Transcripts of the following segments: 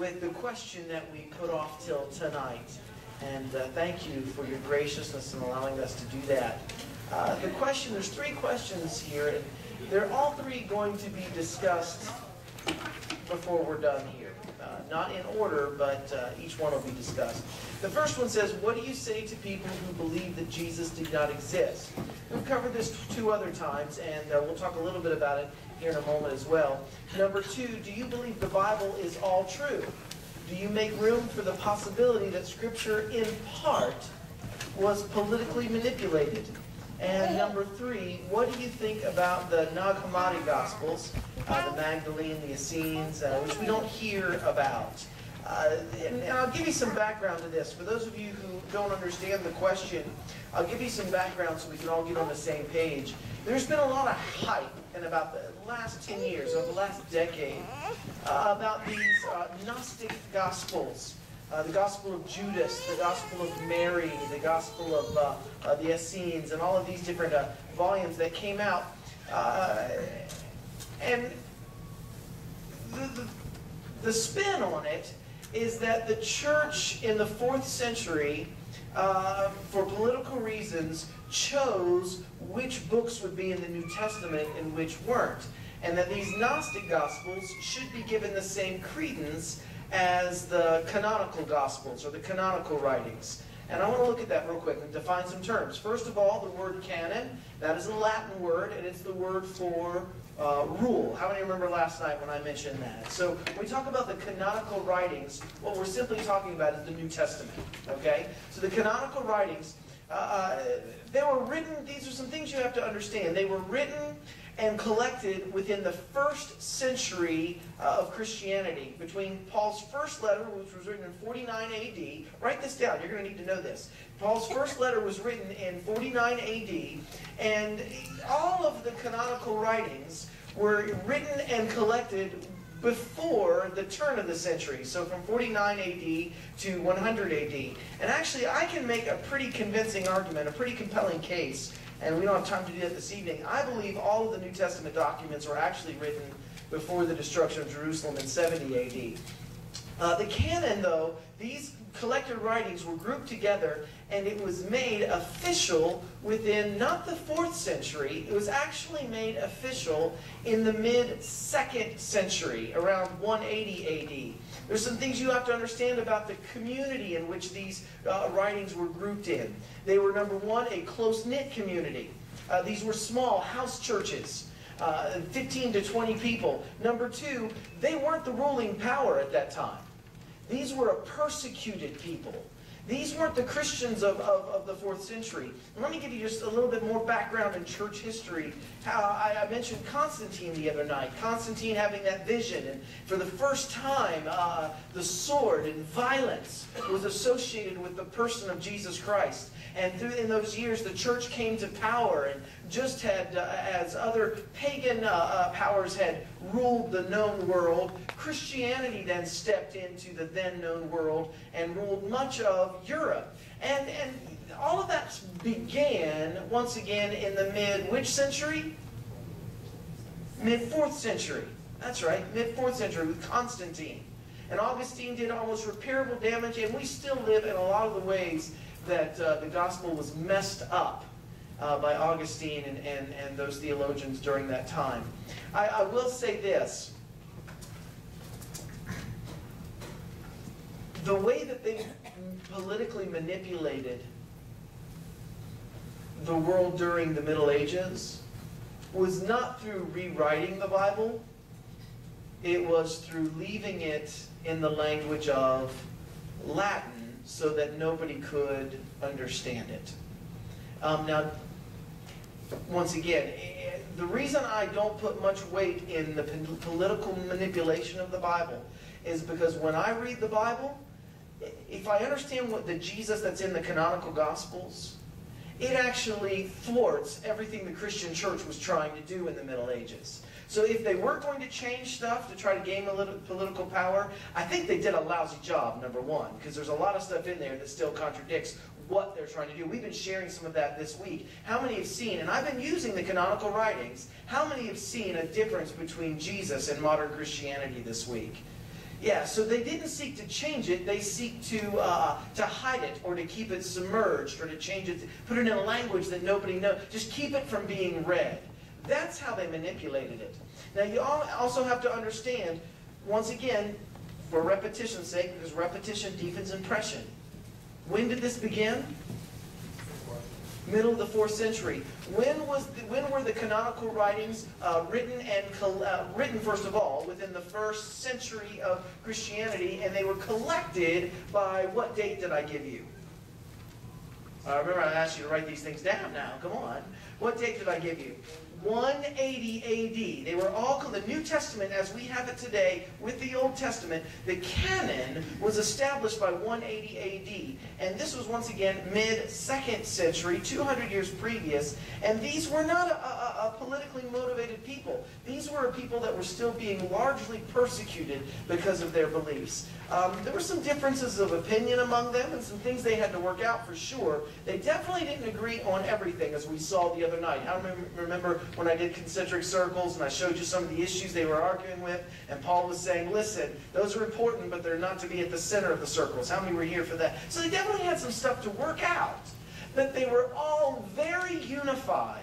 with the question that we put off till tonight. And thank you for your graciousness in allowing us to do that. There's three questions here, and they're all three going to be discussed before we're done here. Not in order, but each one will be discussed. The first one says, what do you say to people who believe that Jesus did not exist? We've covered this two other times, and we'll talk a little bit about it here in a moment as well. Number two, do you believe the Bible is all true? Do you make room for the possibility that Scripture, in part, was politically manipulated? And number three, what do you think about the Nag Hammadi Gospels, the Magdalene, the Essenes, which we don't hear about? And I'll give you some background to this. For those of you who don't understand the question, I'll give you some background so we can all get on the same page. There's been a lot of hype in about the last 10 years, or the last decade, about these Gnostic Gospels. The Gospel of Judas, the Gospel of Mary, the Gospel of the Essenes, and all of these different volumes that came out. And the spin on it is that the church in the 4th century, for political reasons, chose which books would be in the New Testament and which weren't. And that these Gnostic Gospels should be given the same credence as the canonical Gospels, or the canonical writings. And I want to look at that real quick and define some terms. First of all, the word canon, that is a Latin word, and it's the word for rule. How many remember last night when I mentioned that? So when we talk about the canonical writings, what we're simply talking about is the New Testament. Okay? So the canonical writings, they were written, these are some things you have to understand. They were written and collected within the 1st century of Christianity, between Paul's first letter, which was written in 49 AD. Write this down. You're going to need to know this. Paul's first letter was written in 49 AD, and all of the canonical writings were written and collected before the turn of the century, so from 49 AD to 100 AD. And actually, I can make a pretty convincing argument, a pretty compelling case, and we don't have time to do that this evening. I believe all of the New Testament documents were actually written before the destruction of Jerusalem in 70 AD. The canon, though, these collected writings were grouped together, and it was made official within not the 4th century. It was actually made official in the mid-2nd century, around 180 AD. There's some things you have to understand about the community in which these writings were grouped in. They were, number one, a close-knit community. These were small house churches, 15 to 20 people. Number two, they weren't the ruling power at that time. These were a persecuted people. These weren't the Christians of the 4th century. And let me give you just a little bit more background in church history. How I mentioned Constantine the other night. Constantine having that vision. And for the first time, the sword and violence was associated with the person of Jesus Christ. And in those years, the church came to power, and just had, as other pagan powers had ruled the known world, Christianity then stepped into the then known world and ruled much of Europe. And all of that began, once again, in the which century? Mid-4th century. That's right, mid-4th century with Constantine. And Augustine did almost repairable damage, and we still live in a lot of the ways that the gospel was messed up by Augustine and those theologians during that time. I will say this. The way that they politically manipulated the world during the Middle Ages was not through rewriting the Bible. It was through leaving it in the language of Latin, so that nobody could understand it. Now, once again, the reason I don't put much weight in the political manipulation of the Bible is because when I read the Bible, if I understand what the Jesus that's in the canonical Gospels, it actually thwarts everything the Christian church was trying to do in the Middle Ages. So if they were going to change stuff to try to gain a little political power, I think they did a lousy job, number one, because there's a lot of stuff in there that still contradicts what they're trying to do. We've been sharing some of that this week. How many have seen, and I've been using the canonical writings, how many have seen a difference between Jesus and modern Christianity this week? Yeah, so they didn't seek to change it. They seek to hide it or to keep it submerged or to change it, put it in a language that nobody knows. Just keep it from being read. That's how they manipulated it. Now, you also have to understand, once again, for repetition's sake, because repetition deepens impression. When did this begin? Middle of the 4th century. When were the canonical writings written first of all within the 1st century of Christianity, and they were collected by what date did I give you? Remember, I asked you to write these things down now. Come on. What date did I give you? 180 AD. They were all called the New Testament as we have it today with the Old Testament. The canon was established by 180 AD. And this was once again mid-2nd century, 200 years previous. And these were not a politically motivated people. These were a people that were still being largely persecuted because of their beliefs. There were some differences of opinion among them and some things they had to work out for sure. They definitely didn't agree on everything, as we saw the other night. I remember when I did concentric circles and I showed you some of the issues they were arguing with, and Paul was saying, listen, those are important, but they're not to be at the center of the circles. How many were here for that? So they definitely had some stuff to work out. But they were all very unified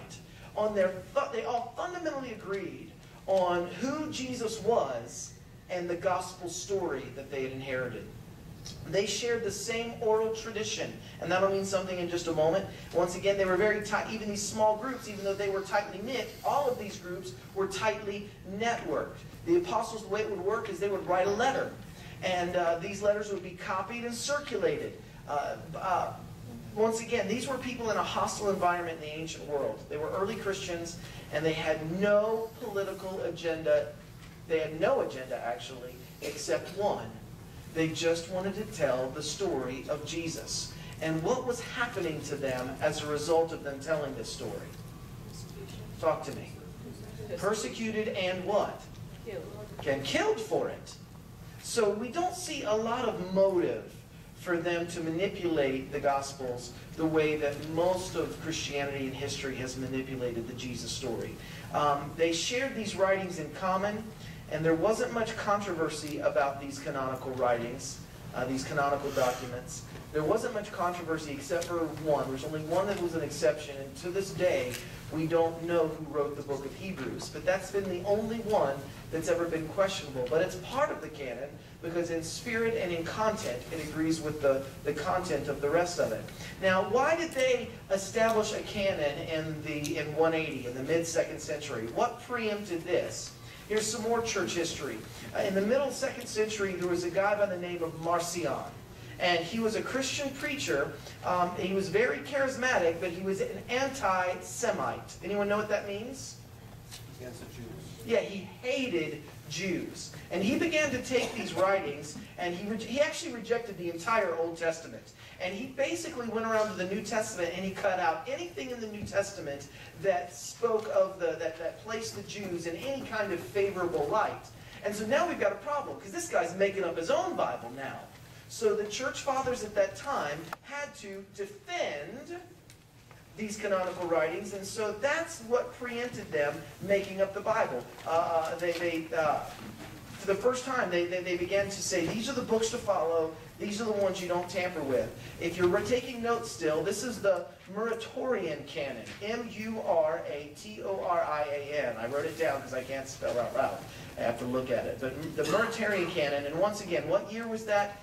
on their they all fundamentally agreed on who Jesus was and the gospel story that they had inherited. They shared the same oral tradition, and that'll mean something in just a moment. Once again, they were very tight. Even these small groups, even though they were tightly knit, all of these groups were tightly networked. The apostles, the way it would work is they would write a letter, and these letters would be copied and circulated. Once again, these were people in a hostile environment in the ancient world. They were early Christians, and they had no political agenda. They had no agenda, actually, except one. They just wanted to tell the story of Jesus. And what was happening to them as a result of them telling this story? Talk to me. Persecuted and what? And killed for it. So we don't see a lot of motive for them to manipulate the Gospels the way that most of Christianity and history has manipulated the Jesus story. They shared these writings in common, and there wasn't much controversy about these canonical writings, these canonical documents. There wasn't much controversy except for one. There's only one that was an exception, and to this day, we don't know who wrote the book of Hebrews. But that's been the only one that's ever been questionable. But it's part of the canon, because in spirit and in content, it agrees with the content of the rest of it. Now, why did they establish a canon in 180, in the mid-2nd century? What preempted this? Here's some more church history. In the middle 2nd century, there was a guy by the name of Marcion. And he was a Christian preacher. He was very charismatic, but he was an anti-Semite. Anyone know what that means? Against the Jews. Yeah, he hated Jews. And he began to take these writings, and he actually rejected the entire Old Testament. And he basically went around to the New Testament, and he cut out anything in the New Testament that spoke of that placed the Jews in any kind of favorable light. And so now we've got a problem, because this guy's making up his own Bible now. So the church fathers at that time had to defend these canonical writings, and so that's what preempted them making up the Bible. For the first time, they began to say, these are the books to follow, these are the ones you don't tamper with. If you're taking notes still, this is the Muratorian canon, M-U-R-A-T-O-R-I-A-N. I wrote it down because I can't spell out loud. I have to look at it. But the Muratorian canon, and once again, what year was that?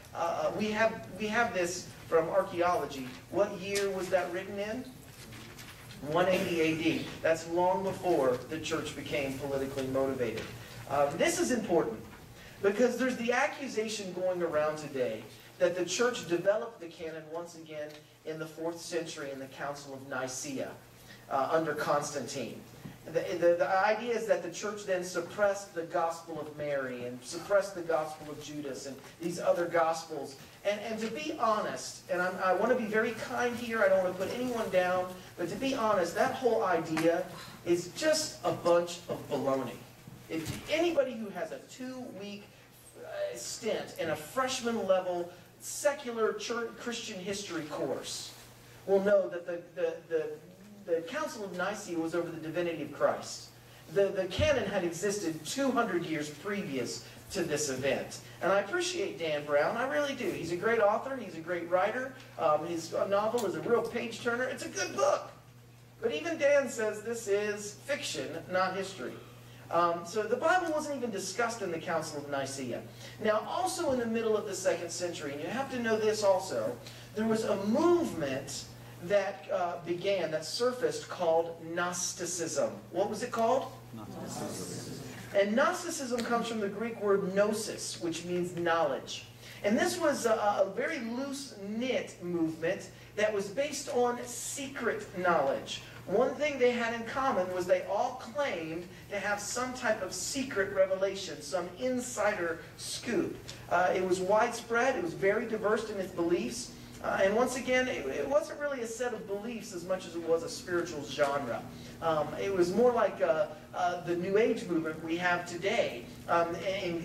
We have this from archaeology. What year was that written in? 180 AD. That's long before the church became politically motivated. This is important because there's the accusation going around today that the church developed the canon once again in the 4th century in the Council of Nicaea under Constantine. The idea is that the church then suppressed the Gospel of Mary and suppressed the Gospel of Judas and these other Gospels. And to be honest, and I want to be very kind here, I don't want to put anyone down, but to be honest, that whole idea is just a bunch of baloney. If anybody who has a 2-week stint in a freshman level secular church Christian history course will know that the Council of Nicaea was over the divinity of Christ. The canon had existed 200 years previous to this event. And I appreciate Dan Brown, I really do. He's a great author, he's a great writer. His novel is a real page-turner. It's a good book. But even Dan says this is fiction, not history. So the Bible wasn't even discussed in the Council of Nicaea. Now, also in the middle of the 2nd century, and you have to know this also, there was a movement that began, that surfaced, called Gnosticism. What was it called? Gnosticism. And Gnosticism comes from the Greek word gnosis, which means knowledge. And this was a very loose-knit movement that was based on secret knowledge. One thing they had in common was they all claimed to have some type of secret revelation, some insider scoop. It was widespread, it was very diverse in its beliefs, and once again, it wasn't really a set of beliefs as much as it was a spiritual genre. It was more like the New Age movement we have today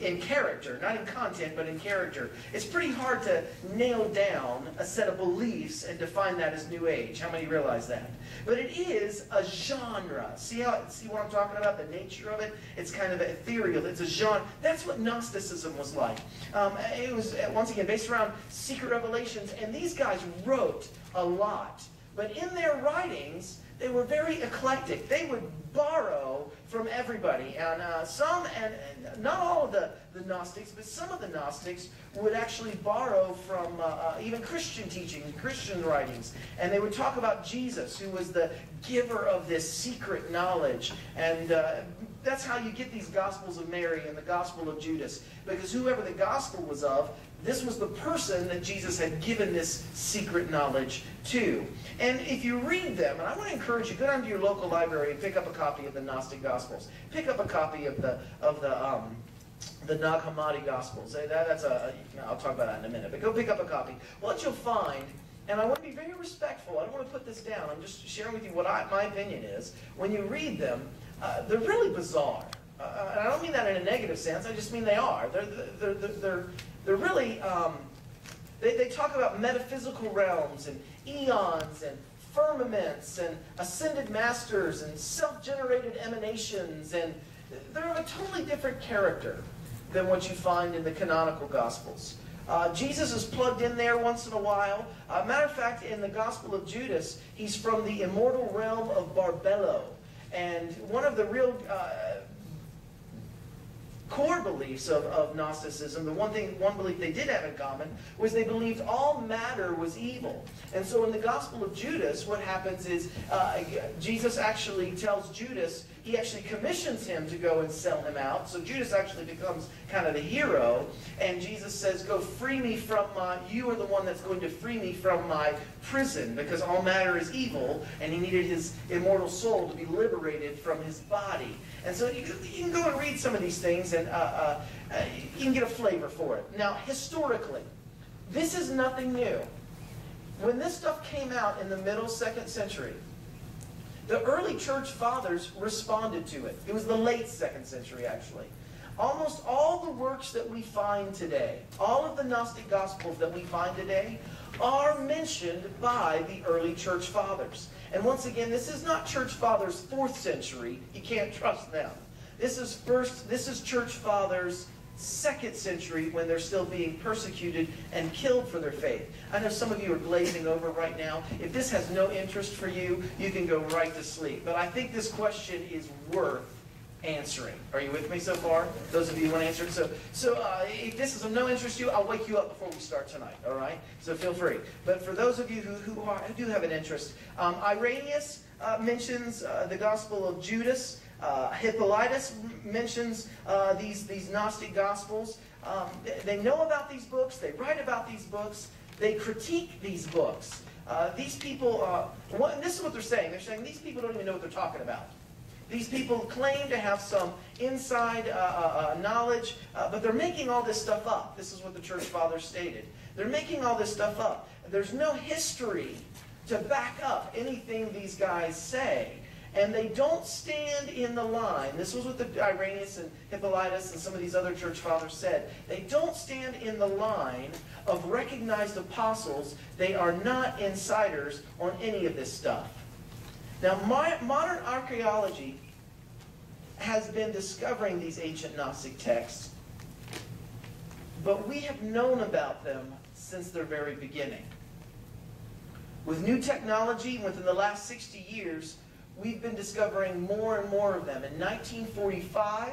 in character, not in content, but in character. It's pretty hard to nail down a set of beliefs and define that as New Age. How many realize that? But it is a genre. See what I'm talking about? The nature of it? It's kind of ethereal. It's a genre. That's what Gnosticism was like. It was, once again, based around secret revelations, and these guys wrote a lot. But in their writings, they were very eclectic. They would borrow from everybody. And and not all of the Gnostics, but some of the Gnostics would actually borrow from even Christian teaching, Christian writings. And they would talk about Jesus, who was the giver of this secret knowledge. And that's how you get these Gospels of Mary and the Gospel of Judas. Because whoever the Gospel was of, this was the person that Jesus had given this secret knowledge to. And if you read them, and I want to encourage you, go down to your local library and pick up a copy of the Gnostic Gospels. Pick up a copy of the Nag Hammadi Gospels. I'll talk about that in a minute, but go pick up a copy. What you'll find, and I want to be very respectful, I don't want to put this down, I'm just sharing with you what my opinion is. When you read them, they're really bizarre. And I don't mean that in a negative sense, I just mean they are. They're really, they talk about metaphysical realms and eons and firmaments and ascended masters and self-generated emanations, and they're of a totally different character than what you find in the canonical Gospels. Jesus is plugged in there once in a while. Matter of fact, in the Gospel of Judas, he's from the immortal realm of Barbello. And one of the real core beliefs of Gnosticism, the one belief they did have in common, was they believed all matter was evil. And so in the Gospel of Judas, what happens is Jesus actually tells Judas, he actually commissions him to go and sell him out. So Judas actually becomes kind of the hero. And Jesus says, go free me from you are the one that's going to free me from my prison, because all matter is evil, and he needed his immortal soul to be liberated from his body. And so you can go and read some of these things, and you can get a flavor for it. Now, historically, this is nothing new. When this stuff came out in the middle 2nd century, the early church fathers responded to it. It was the late 2nd century, actually. Almost all the works that we find today, all of the Gnostic Gospels that we find today, are mentioned by the early church fathers. And once again, this is not church fathers 4th century. You can't trust them. This is church fathers 2nd century, when they're still being persecuted and killed for their faith. I know some of you are glazing over right now. If this has no interest for you, you can go right to sleep. But I think this question is worth answering. Are you with me so far? Those of you who want to answer it. So if this is of no interest to you, I'll wake you up before we start tonight. All right? So feel free. But for those of you who do have an interest, Irenaeus mentions the Gospel of Judas. Hippolytus mentions these Gnostic Gospels. They know about these books. They write about these books. They critique these books. These people, this is what they're saying. They're saying these people don't even know what they're talking about. These people claim to have some inside knowledge, but they're making all this stuff up. This is what the church fathers stated. They're making all this stuff up. There's no history to back up anything these guys say. And they don't stand in the line. This was what the Irenaeus and Hippolytus and some of these other church fathers said. They don't stand in the line of recognized apostles. They are not insiders on any of this stuff. Now, modern archaeology has been discovering these ancient Gnostic texts, but we have known about them since their very beginning. With new technology, within the last 60 years, we've been discovering more and more of them. In 1945,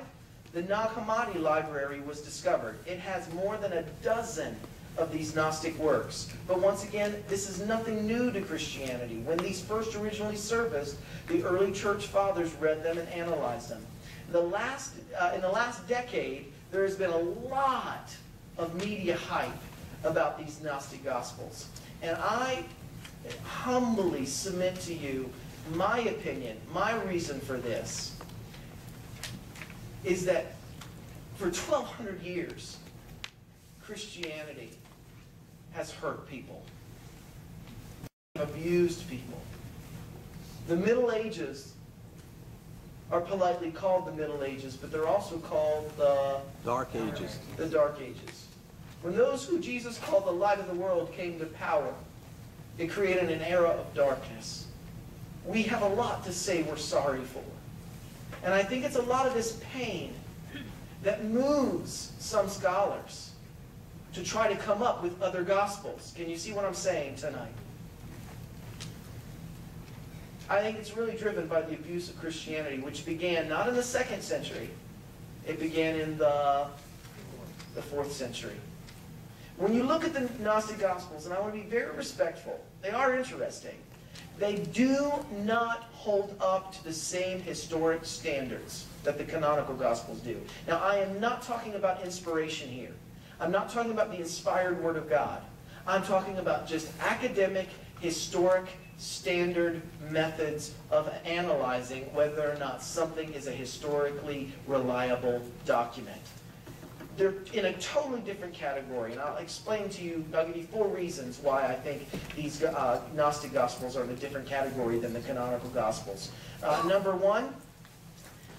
the Nag Hammadi Library was discovered. It has more than a dozen of these Gnostic works. But once again, this is nothing new to Christianity. When these first originally surfaced, the early church fathers read them and analyzed them. In the last decade, there has been a lot of media hype about these Gnostic Gospels. And I humbly submit to you my opinion, my reason for this, is that for 1,200 years, Christianity has hurt people, abused people. The Middle Ages are politely called the Middle Ages, but they're also called the Dark Ages. The Dark Ages. When those who Jesus called the light of the world came to power, it created an era of darkness. We have a lot to say we're sorry for. And I think it's a lot of this pain that moves some scholars to try to come up with other gospels. Can you see what I'm saying tonight? I think it's really driven by the abuse of Christianity, which began not in the 2nd century. It began in the 4th century. When you look at the Gnostic Gospels, and I want to be very respectful, they are interesting. They do not hold up to the same historic standards that the canonical Gospels do. Now, I am not talking about inspiration here. I'm not talking about the inspired Word of God. I'm talking about just academic, historic, standard methods of analyzing whether or not something is a historically reliable document. They're in a totally different category, and I'll explain to you, I'll give you 4 reasons why I think these Gnostic Gospels are in a different category than the canonical Gospels. Number 1,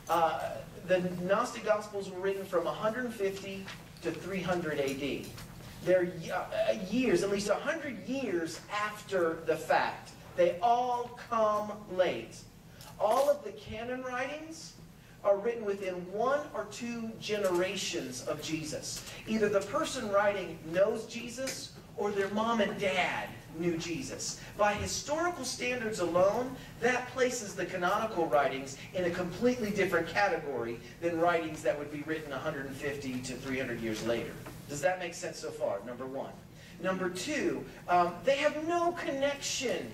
the Gnostic Gospels were written from 150 to 300 AD. They're years, at least 100 years after the fact. They all come late. All of the canon writings are written within 1 or 2 generations of Jesus. Either the person writing knows Jesus or their mom and dad knew Jesus. By historical standards alone, that places the canonical writings in a completely different category than writings that would be written 150 to 300 years later. Does that make sense so far? Number 1. Number 2, they have no connection.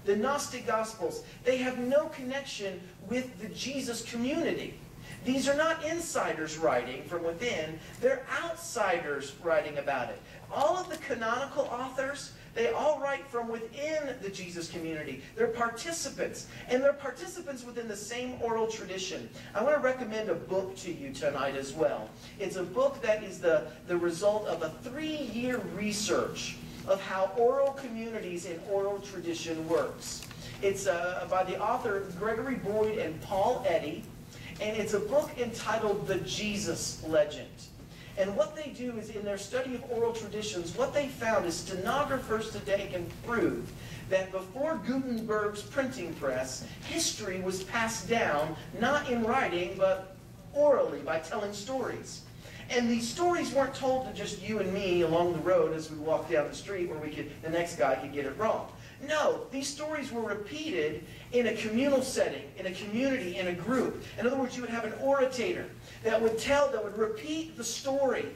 The Gnostic Gospels, they have no connection with the Jesus community. These are not insiders writing from within. They're outsiders writing about it. All of the canonical authors, they all write from within the Jesus community. They're participants, and they're participants within the same oral tradition. I want to recommend a book to you tonight as well. It's a book that is the result of a 3-year research of how oral communities and oral tradition works. It's by the author Gregory Boyd and Paul Eddy, and it's a book entitled The Jesus Legend. And what they do is, in their study of oral traditions, what they found is stenographers today can prove that before Gutenberg's printing press, history was passed down, not in writing, but orally, by telling stories. And these stories weren't told to just you and me along the road as we walked down the street where the next guy could get it wrong. No, these stories were repeated in a communal setting, in a community, in a group. In other words, you would have an orator that would repeat the story.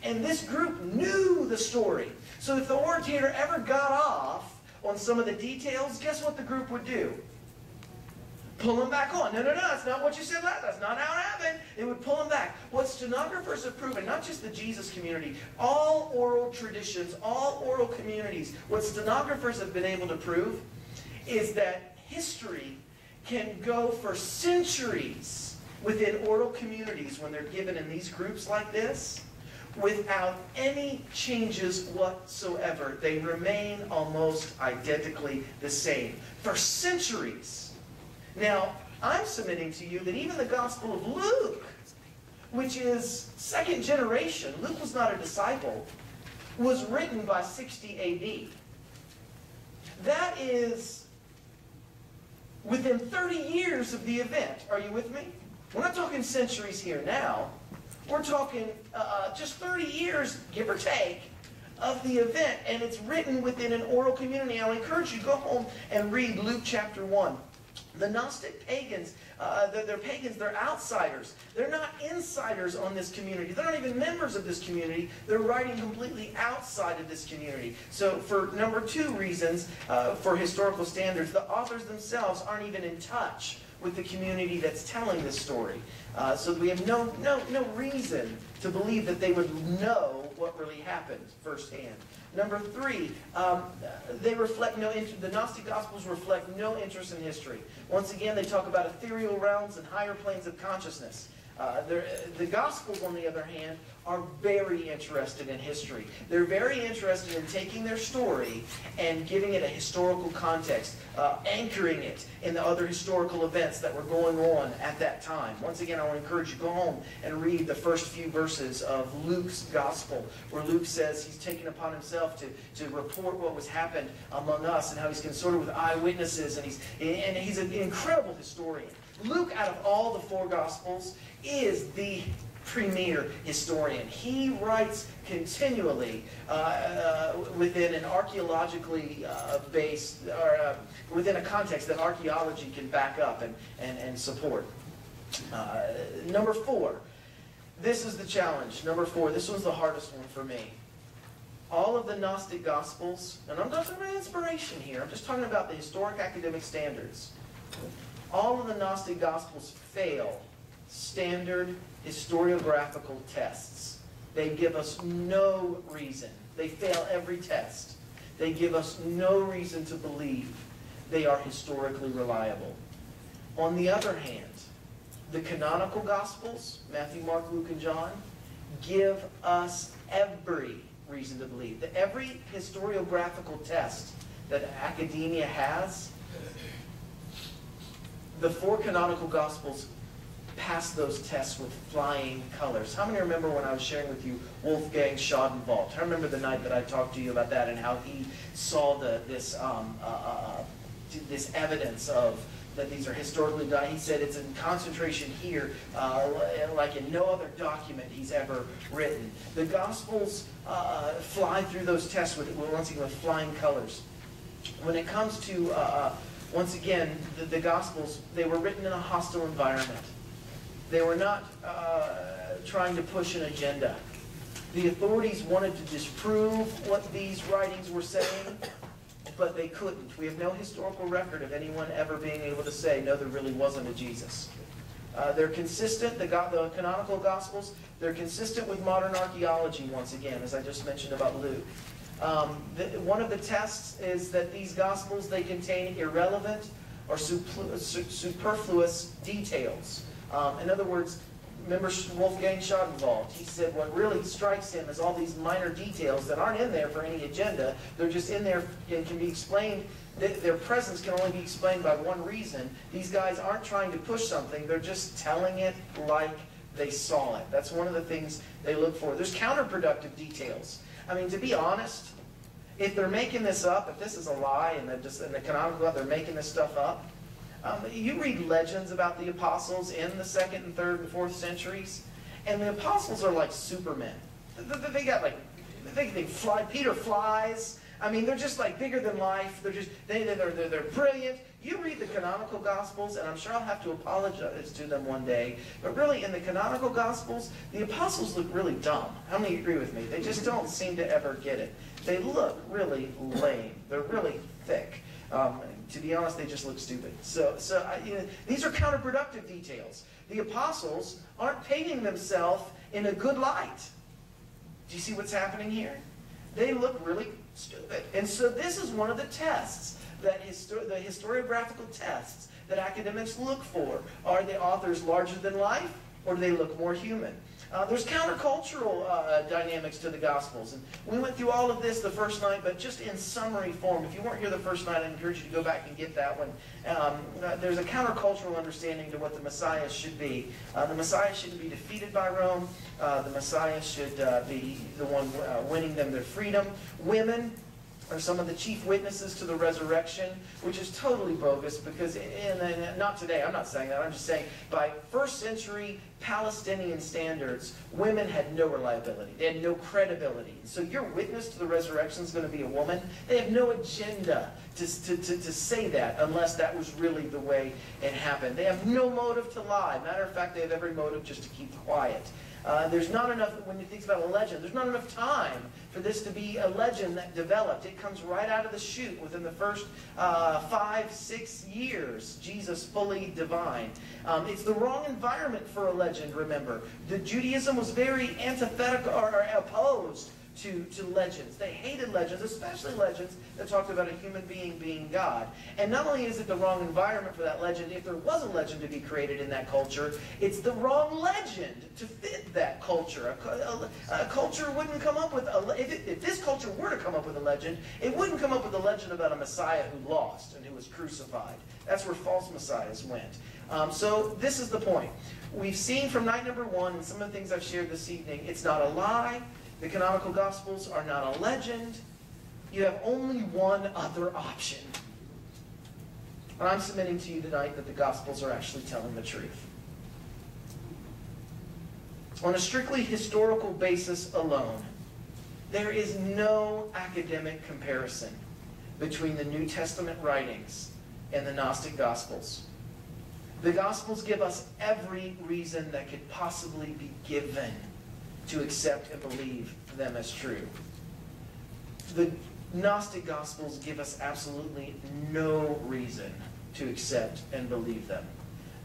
And this group knew the story. So if the orator ever got off on some of the details, guess what the group would do? Pull them back on. No, that's not what you said. That's not how it happened. It would pull them back. What stenographers have proven, not just the Jesus community, all oral traditions, all oral communities, what stenographers have been able to prove is that history can go for centuries within oral communities when they're given in these groups like this without any changes whatsoever. They remain almost identically the same for centuries. Now, I'm submitting to you that even the Gospel of Luke, which is 2nd generation, Luke was not a disciple, was written by 60 AD. That is within 30 years of the event. Are you with me? We're not talking centuries here now. We're talking just 30 years, give or take, of the event. And it's written within an oral community. I'll encourage you to go home and read Luke chapter 1. The Gnostic pagans, they're pagans, they're outsiders. They're not insiders on this community. They're not even members of this community. They're writing completely outside of this community. So for number 2 reasons, for historical standards, the authors themselves aren't even in touch with the community that's telling this story. So we have no reason to believe that they would know what really happened firsthand. Number 3, they reflect no interest. The Gnostic Gospels reflect no interest in history. Once again, they talk about ethereal realms and higher planes of consciousness. The Gospels, on the other hand, are very interested in history. They're very interested in taking their story and giving it a historical context, anchoring it in the other historical events that were going on at that time. Once again, I want to encourage you to go home and read the first few verses of Luke's Gospel, where Luke says he's taken upon himself to report what was happened among us and how he's consorted with eyewitnesses, and he's an incredible historian. Luke, out of all the 4 Gospels, is the premier historian. He writes continually within an archaeologically based, or within a context that archaeology can back up and support. Number 4, this is the challenge. Number 4, this was the hardest one for me. All of the Gnostic Gospels, and I'm not talking about inspiration here, I'm just talking about the historic academic standards. All of the Gnostic Gospels fail standard historiographical tests. They give us no reason. They fail every test. They give us no reason to believe they are historically reliable. On the other hand, the canonical Gospels, Matthew, Mark, Luke, and John, give us every reason to believe. Every historiographical test that academia has, the 4 canonical Gospels pass those tests with flying colors. How many remember when I was sharing with you Wolfgang Schadenwald? I remember the night that I talked to you about that and how he saw this evidence of that these are historically done. He said it's in concentration here, like in no other document he's ever written. The Gospels fly through those tests once again with flying colors. When it comes to once again, the Gospels, they were written in a hostile environment. They were not trying to push an agenda. The authorities wanted to disprove what these writings were saying, but they couldn't. We have no historical record of anyone ever being able to say, no, there really wasn't a Jesus. They're consistent, the canonical Gospels, they're consistent with modern archaeology, once again, as I just mentioned about Luke. One of the tests is that these Gospels, they contain irrelevant or superfluous details. In other words, remember Wolfgang Schadenwald, he said what really strikes him is all these minor details that aren't in there for any agenda. They're just in there and can be explained. Their presence can only be explained by one reason. These guys aren't trying to push something. They're just telling it like they saw it. That's one of the things they look for. There's counterproductive details. I mean, to be honest, if they're making this up, if this is a lie and the canonical, they're making this stuff up, you read legends about the apostles in the 2nd and 3rd and 4th centuries, and the apostles are like supermen. They got like, they fly, Peter flies. I mean, they're just like bigger than life. They're brilliant. You read the canonical Gospels, and I'm sure I'll have to apologize to them one day, but really in the canonical Gospels, the apostles look really dumb. How many agree with me? They just don't seem to ever get it. They look really lame. They're really thick. To be honest, they just look stupid. These are counterproductive details. The apostles aren't painting themselves in a good light. Do you see what's happening here? They look really stupid. And so this is one of the tests, the historiographical tests that academics look for. Are the authors larger than life, or do they look more human? There's countercultural dynamics to the Gospels. And we went through all of this the first night, but just in summary form. If you weren't here the first night, I encourage you to go back and get that one. There's a countercultural understanding to what the Messiah should be. The Messiah shouldn't be defeated by Rome. The Messiah should be the one winning them their freedom. Women are some of the chief witnesses to the resurrection, which is totally bogus because, not today, I'm not saying that, I'm just saying by first century Palestinian standards, women had no reliability, they had no credibility. So your witness to the resurrection is going to be a woman. They have no agenda to say that unless that was really the way it happened. They have no motive to lie. Matter of fact, they have every motive just to keep quiet. There's not enough, when you think about a legend, there's not enough time for this to be a legend that developed. It comes right out of the chute within the first 5-6 years, Jesus fully divine. It's the wrong environment for a legend, remember. Judaism was very antithetical or opposed to legends. They hated legends, especially legends that talked about a human being being God. And not only is it the wrong environment for that legend, if there was a legend to be created in that culture, it's the wrong legend to fit that culture. A culture wouldn't come up with if this culture were to come up with a legend, it wouldn't come up with a legend about a Messiah who lost and who was crucified. That's where false messiahs went. So this is the point. We've seen from night number 1 and some of the things I've shared this evening, it's not a lie. The canonical Gospels are not a legend. You have only one other option. And I'm submitting to you tonight that the Gospels are actually telling the truth. On a strictly historical basis alone, there is no academic comparison between the New Testament writings and the Gnostic Gospels. The Gospels give us every reason that could possibly be given to accept and believe them as true. The Gnostic Gospels give us absolutely no reason to accept and believe them.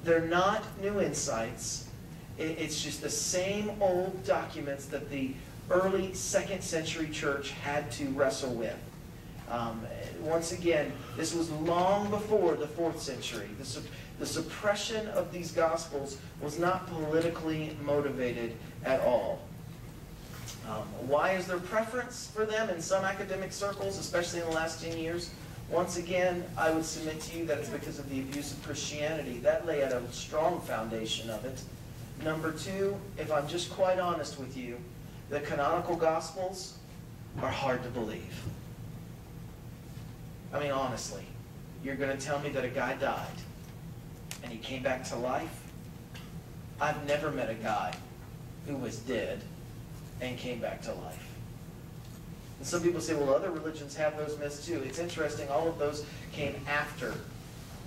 They're not new insights. It's just the same old documents that the early 2nd century church had to wrestle with. Once again, this was long before the 4th century. The suppression of these Gospels was not politically motivated at all. Why is there preference for them in some academic circles, especially in the last 10 years? Once again, I would submit to you that it's because of the abuse of Christianity. That lay at a strong foundation of it. Number 2, if I'm just quite honest with you, the canonical Gospels are hard to believe. I mean, honestly, you're going to tell me that a guy died and he came back to life? I've never met a guy who was dead and came back to life. And some people say, well, other religions have those myths too. It's interesting, all of those came after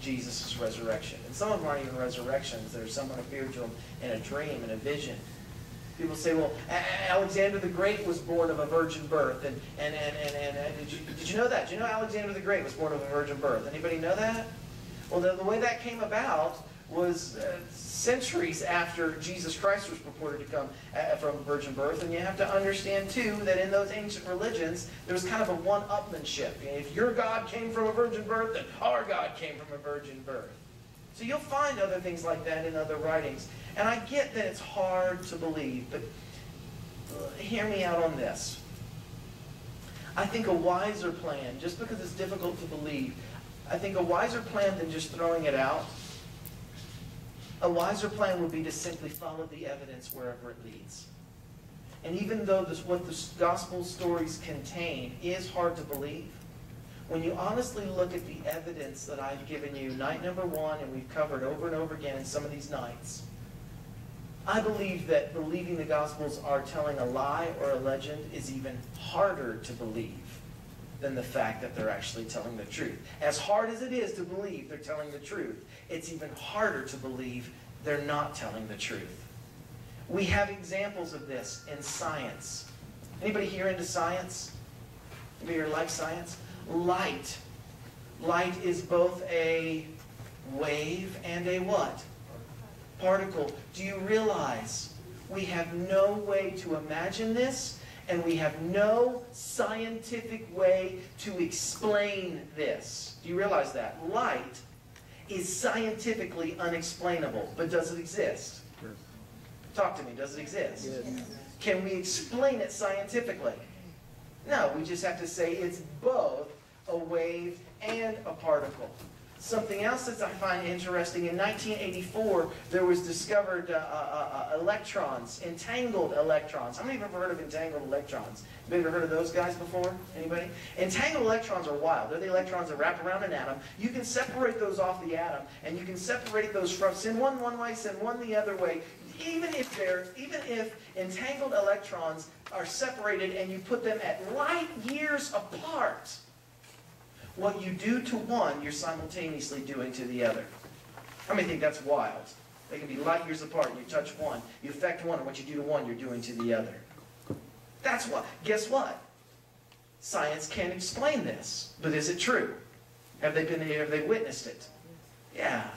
Jesus' resurrection. And some of them aren't even resurrections. There's someone appeared to him in a dream, in a vision. People say, well, Alexander the Great was born of a virgin birth. And did you know that? Did you know Alexander the Great was born of a virgin birth? Anybody know that? Well, the way that came about was centuries after Jesus Christ was purported to come from virgin birth. And you have to understand, too, that in those ancient religions, there was kind of a one-upmanship. If your God came from a virgin birth, then our God came from a virgin birth. So you'll find other things like that in other writings. And I get that it's hard to believe, but hear me out on this. I think a wiser plan, just because it's difficult to believe, I think a wiser plan than just throwing it out, a wiser plan would be to simply follow the evidence wherever it leads. And even though what the gospel stories contain is hard to believe, when you honestly look at the evidence that I've given you, night number 1, and we've covered over and over again in some of these nights, I believe that believing the Gospels are telling a lie or a legend is even harder to believe than the fact that they're actually telling the truth. As hard as it is to believe they're telling the truth, it's even harder to believe they're not telling the truth. We have examples of this in science. Anybody here into science? Anybody here like science? Light. Light is both a wave and a what? Particle. Do you realize we have no way to imagine this, and we have no scientific way to explain this? Do you realize that? Light is scientifically unexplainable, but does it exist? Yes. Talk to me. Does it exist? Yes. Can we explain it scientifically? No, we just have to say it's both a wave and a particle. Something else that I find interesting, in 1984, there was discovered electrons, entangled electrons. How many of you have ever heard of entangled electrons? Have you ever heard of those guys before? Anybody? Entangled electrons are wild. They're the electrons that wrap around an atom. You can separate those off the atom, and you can separate those from, send one way, send one the other way. Even if entangled electrons are separated and you put them at light years apart, what you do to one, you're simultaneously doing to the other. How many think that's wild? They can be light years apart. You touch one, you affect one, and what you do to one, you're doing to the other. That's what. Guess what? Science can't explain this, but is it true? Have they witnessed it? Yeah.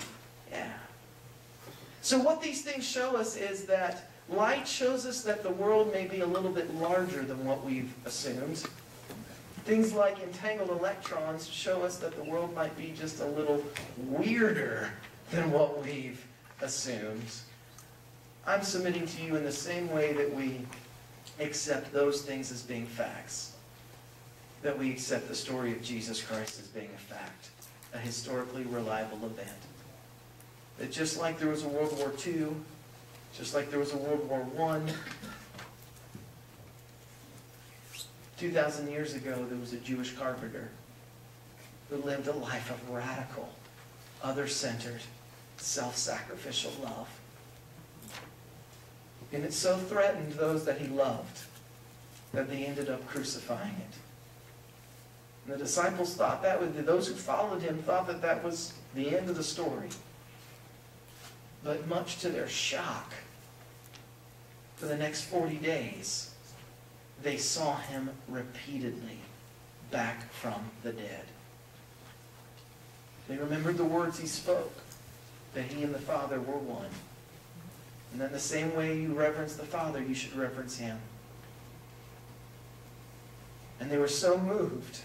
So what these things show us is that light shows us that the world may be a little bit larger than what we've assumed. Things like entangled electrons show us that the world might be just a little weirder than what we've assumed. I'm submitting to you in the same way that we accept those things as being facts, that we accept the story of Jesus Christ as being a fact, a historically reliable event. That just like there was a World War II, just like there was a World War I, 2,000 years ago, there was a Jewish carpenter who lived a life of radical, other-centered, self-sacrificial love. And it so threatened those that he loved that they ended up crucifying it. And the disciples thought those who followed him thought that that was the end of the story. But much to their shock, for the next 40 days, they saw him repeatedly back from the dead. They remembered the words he spoke, that he and the Father were one. And then the same way you reverence the Father, you should reverence him. And they were so moved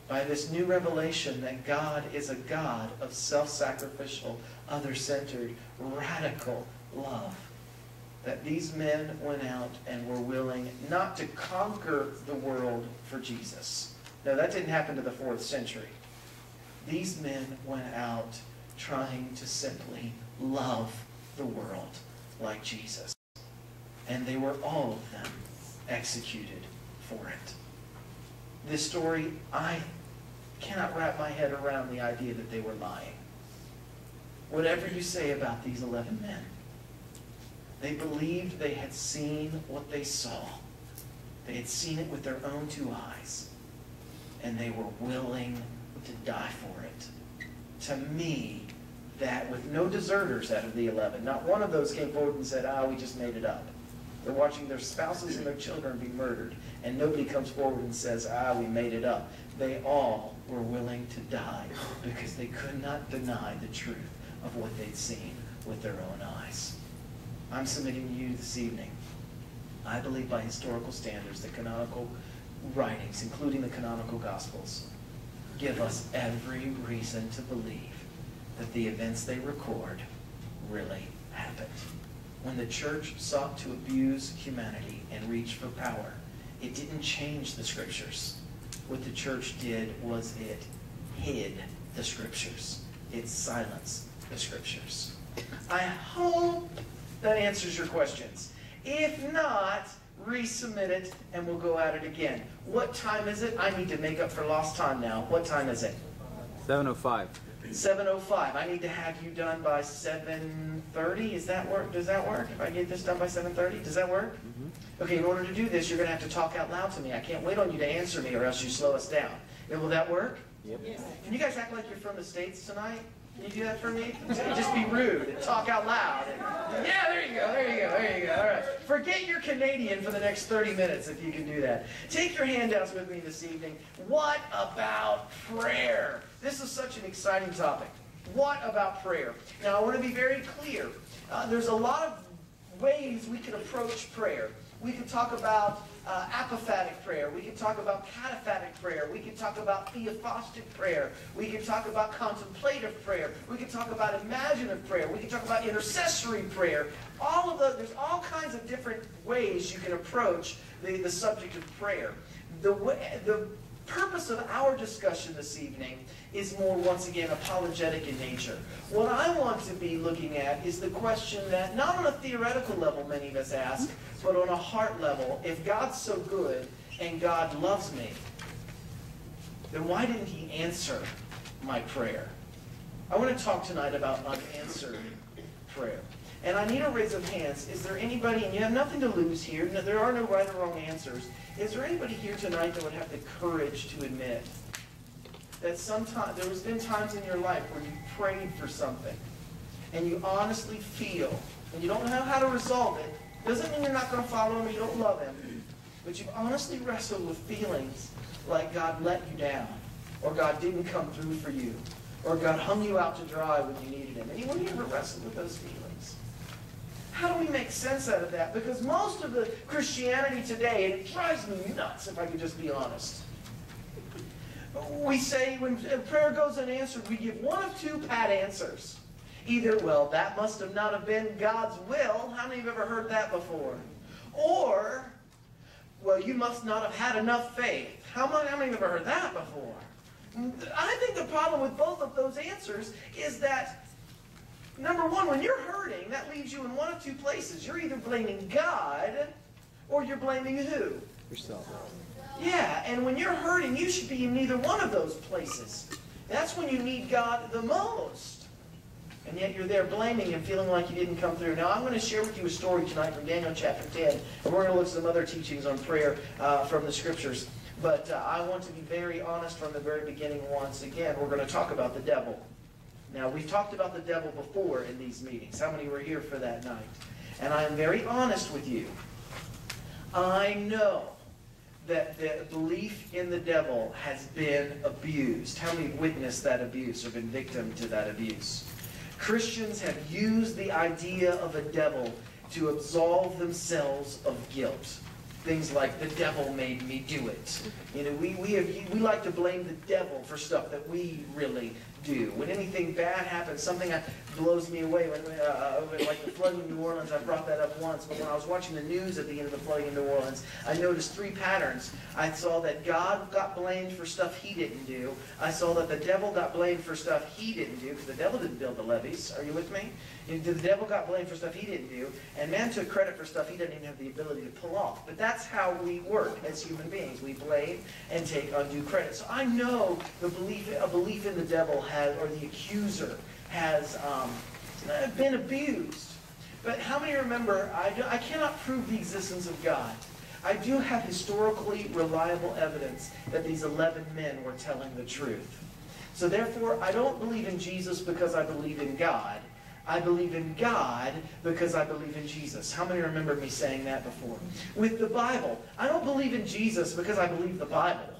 by this new revelation that God is a God of self-sacrificial, other-centered, radical love, that these men went out and were willing not to conquer the world for Jesus. No, that didn't happen to the 4th century. These men went out trying to simply love the world like Jesus. And they were, all of them, executed for it. This story, I cannot wrap my head around the idea that they were lying. Whatever you say about these 11 men, they believed they had seen what they saw. They had seen it with their own 2 eyes. And they were willing to die for it. To me, that with no deserters out of the 11, not one of those came forward and said, we just made it up. They're watching their spouses and their children be murdered. And nobody comes forward and says, we made it up. They all were willing to die because they could not deny the truth of what they'd seen with their own eyes. I'm submitting to you this evening. I believe by historical standards, the canonical writings, including the canonical Gospels, give us every reason to believe that the events they record really happened. When the church sought to abuse humanity and reach for power, it didn't change the Scriptures. What the church did was it hid the Scriptures. It silenced the Scriptures. I hope that answers your questions. If not, resubmit it and we'll go at it again. What time is it? I need to make up for lost time now. What time is it? 7:05. 7:05. I need to have you done by 7:30. Does that work? Does that work? If I get this done by 7:30, does that work? Mm-hmm. Okay, in order to do this, you're going to have to talk out loud to me. I can't wait on you to answer me or else you slow us down. Will that work? Yep. Yes. Can you guys act like you're from the States tonight? Can you do that for me? Just be rude and talk out loud. Yeah, there you go. All right. Forget you're Canadian for the next 30 minutes if you can do that. Take your handouts with me this evening. What about prayer? This is such an exciting topic. What about prayer? Now, I want to be very clear. There's a lot of ways we can approach prayer. We can talk about apophatic prayer. We can talk about cataphatic prayer. We can talk about theophostic prayer. We can talk about contemplative prayer. We can talk about imaginative prayer. We can talk about intercessory prayer. There's all kinds of different ways you can approach the subject of prayer. The purpose of our discussion this evening is more, once again, apologetic in nature. What I want to be looking at is the question that, not on a theoretical level many of us ask, but on a heart level. If God's so good and God loves me, then why didn't he answer my prayer? I want to talk tonight about unanswered prayer. And I need a raise of hands. Is there anybody, and you have nothing to lose here, no, there are no right or wrong answers. Is there anybody here tonight that would have the courage to admit that sometimes there has been times in your life where you prayed for something and you honestly feel, and you don't know how to resolve it, doesn't mean you're not going to follow him or you don't love him, but you've honestly wrestled with feelings like God let you down, or God didn't come through for you, or God hung you out to dry when you needed him. Anyone here ever wrestled with those feelings? How do we make sense out of that? Because most of the Christianity today, and it drives me nuts if I could just be honest, we say when prayer goes unanswered, we give one of two pat answers. Either, well, that must have not have been God's will. How many have ever heard that before? Or, well, you must not have had enough faith. How many have ever heard that before? I think the problem with both of those answers is that, number one, when you're hurting, that leaves you in one of two places. You're either blaming God or you're blaming who? Yourself. Yeah, and when you're hurting, you should be in neither one of those places. That's when you need God the most. And yet you're there blaming him, feeling like he didn't come through. Now, I'm going to share with you a story tonight from Daniel chapter 10. And we're going to look at some other teachings on prayer from the Scriptures. But I want to be very honest from the very beginning once again. We're going to talk about the devil. Now, we've talked about the devil before in these meetings. How many were here for that night? And I am very honest with you. I know that the belief in the devil has been abused. How many witnessed that abuse or been victim to that abuse? Christians have used the idea of a devil to absolve themselves of guilt. Things like, the devil made me do it. You know, we like to blame the devil for stuff that we really do. When anything bad happens, something that blows me away, like the flooding in New Orleans, I brought that up once, but when I was watching the news at the end of the flooding in New Orleans, I noticed three patterns. I saw that God got blamed for stuff he didn't do. I saw that the devil got blamed for stuff he didn't do, because the devil didn't build the levees. Are you with me? The devil got blamed for stuff he didn't do, and man took credit for stuff he doesn't even have the ability to pull off. But that's how we work as human beings. We blame and take undue credit. So I know a belief in the devil has, or the accuser has been abused. But how many remember, I cannot prove the existence of God. I do have historically reliable evidence that these 11 men were telling the truth. So therefore, I don't believe in Jesus because I believe in God. I believe in God because I believe in Jesus. How many remember me saying that before? With the Bible, I don't believe in Jesus because I believe the Bible.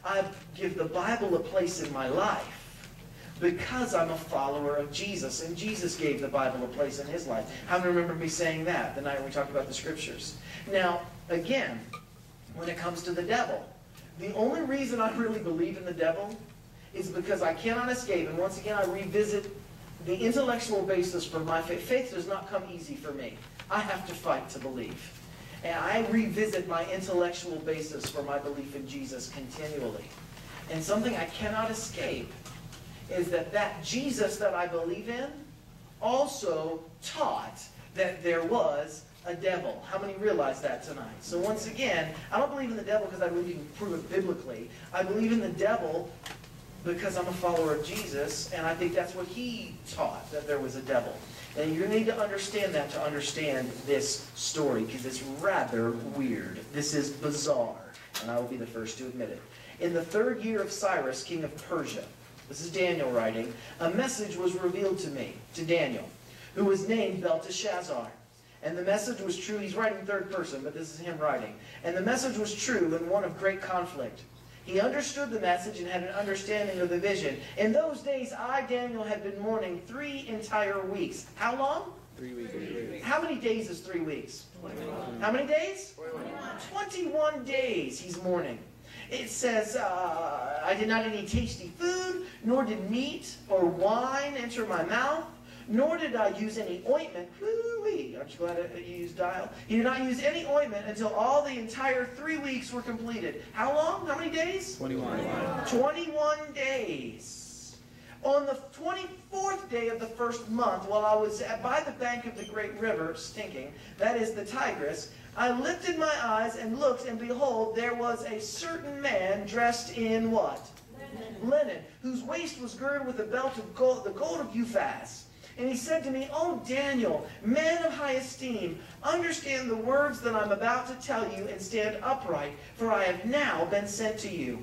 I give the Bible a place in my life because I'm a follower of Jesus, and Jesus gave the Bible a place in his life. How many remember me saying that the night we talked about the Scriptures? Now, again, when it comes to the devil, the only reason I really believe in the devil is because I cannot escape, and once again I revisit the intellectual basis for my faith. Faith does not come easy for me. I have to fight to believe. And I revisit my intellectual basis for my belief in Jesus continually. And something I cannot escape is that Jesus that I believe in also taught that there was a devil. How many realize that tonight? So once again, I don't believe in the devil because I believe you can prove it biblically. I believe in the devil because I'm a follower of Jesus, and I think that's what he taught, that there was a devil. And you need to understand that to understand this story, because it's rather weird. This is bizarre, and I will be the first to admit it. In the 3rd year of Cyrus, king of Persia, this is Daniel writing, a message was revealed to me, to Daniel, who was named Belteshazzar. And the message was true. He's writing 3rd person, but this is him writing. And the message was true and one of great conflict. He understood the message and had an understanding of the vision. In those days, I, Daniel, had been mourning 3 entire weeks. How long? 3 weeks. How many days is 3 weeks? 21. How many days? 21 days he's mourning. It says, I did not eat any tasty food, nor did meat or wine enter my mouth, nor did I use any ointment. Woo-wee. Aren't you glad you used dial? He did not use any ointment until all the entire 3 weeks were completed. How long? How many days? 21. 21 days. On the 24th day of the first month, while I was by the bank of the great river, stinking, that is the Tigris, I lifted my eyes and looked, and behold, there was a certain man dressed in what? Linen, whose waist was girded with a belt of gold, the gold of Uphaz. And he said to me, O Daniel, man of high esteem, understand the words that I'm about to tell you and stand upright, for I have now been sent to you.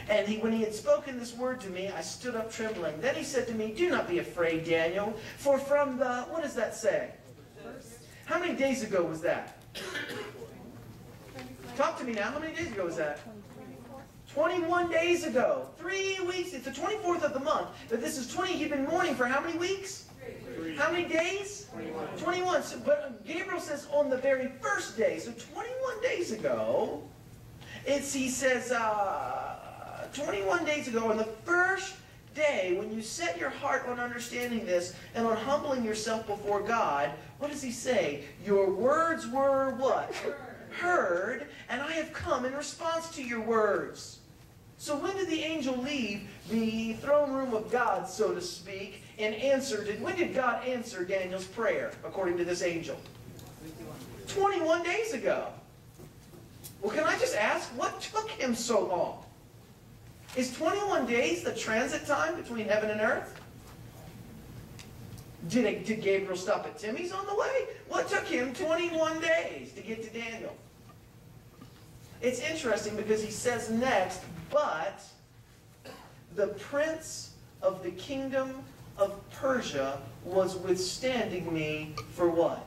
And when he had spoken this word to me, I stood up trembling. Then he said to me, do not be afraid, Daniel, for from the, what does that say? How many days ago was that? Talk to me now. How many days ago was that? 21 days ago. 3 weeks. It's the 24th of the month. But this is 20. You've been mourning for how many weeks? 3. How many days? 21. So, but Gabriel says on the very first day. So 21 days ago, he says, 21 days ago, on the first day, when you set your heart on understanding this and on humbling yourself before God, what does he say? Your words were what? Heard, and I have come in response to your words. So when did the angel leave the throne room of God, so to speak, and when did God answer Daniel's prayer, according to this angel? 21 days ago. Well, can I just ask, what took him so long? Is 21 days the transit time between heaven and earth? Did Gabriel stop at Timmy's on the way? What took him 21 days to get to Daniel? It's interesting because he says next, but the prince of the kingdom of Persia was withstanding me for what?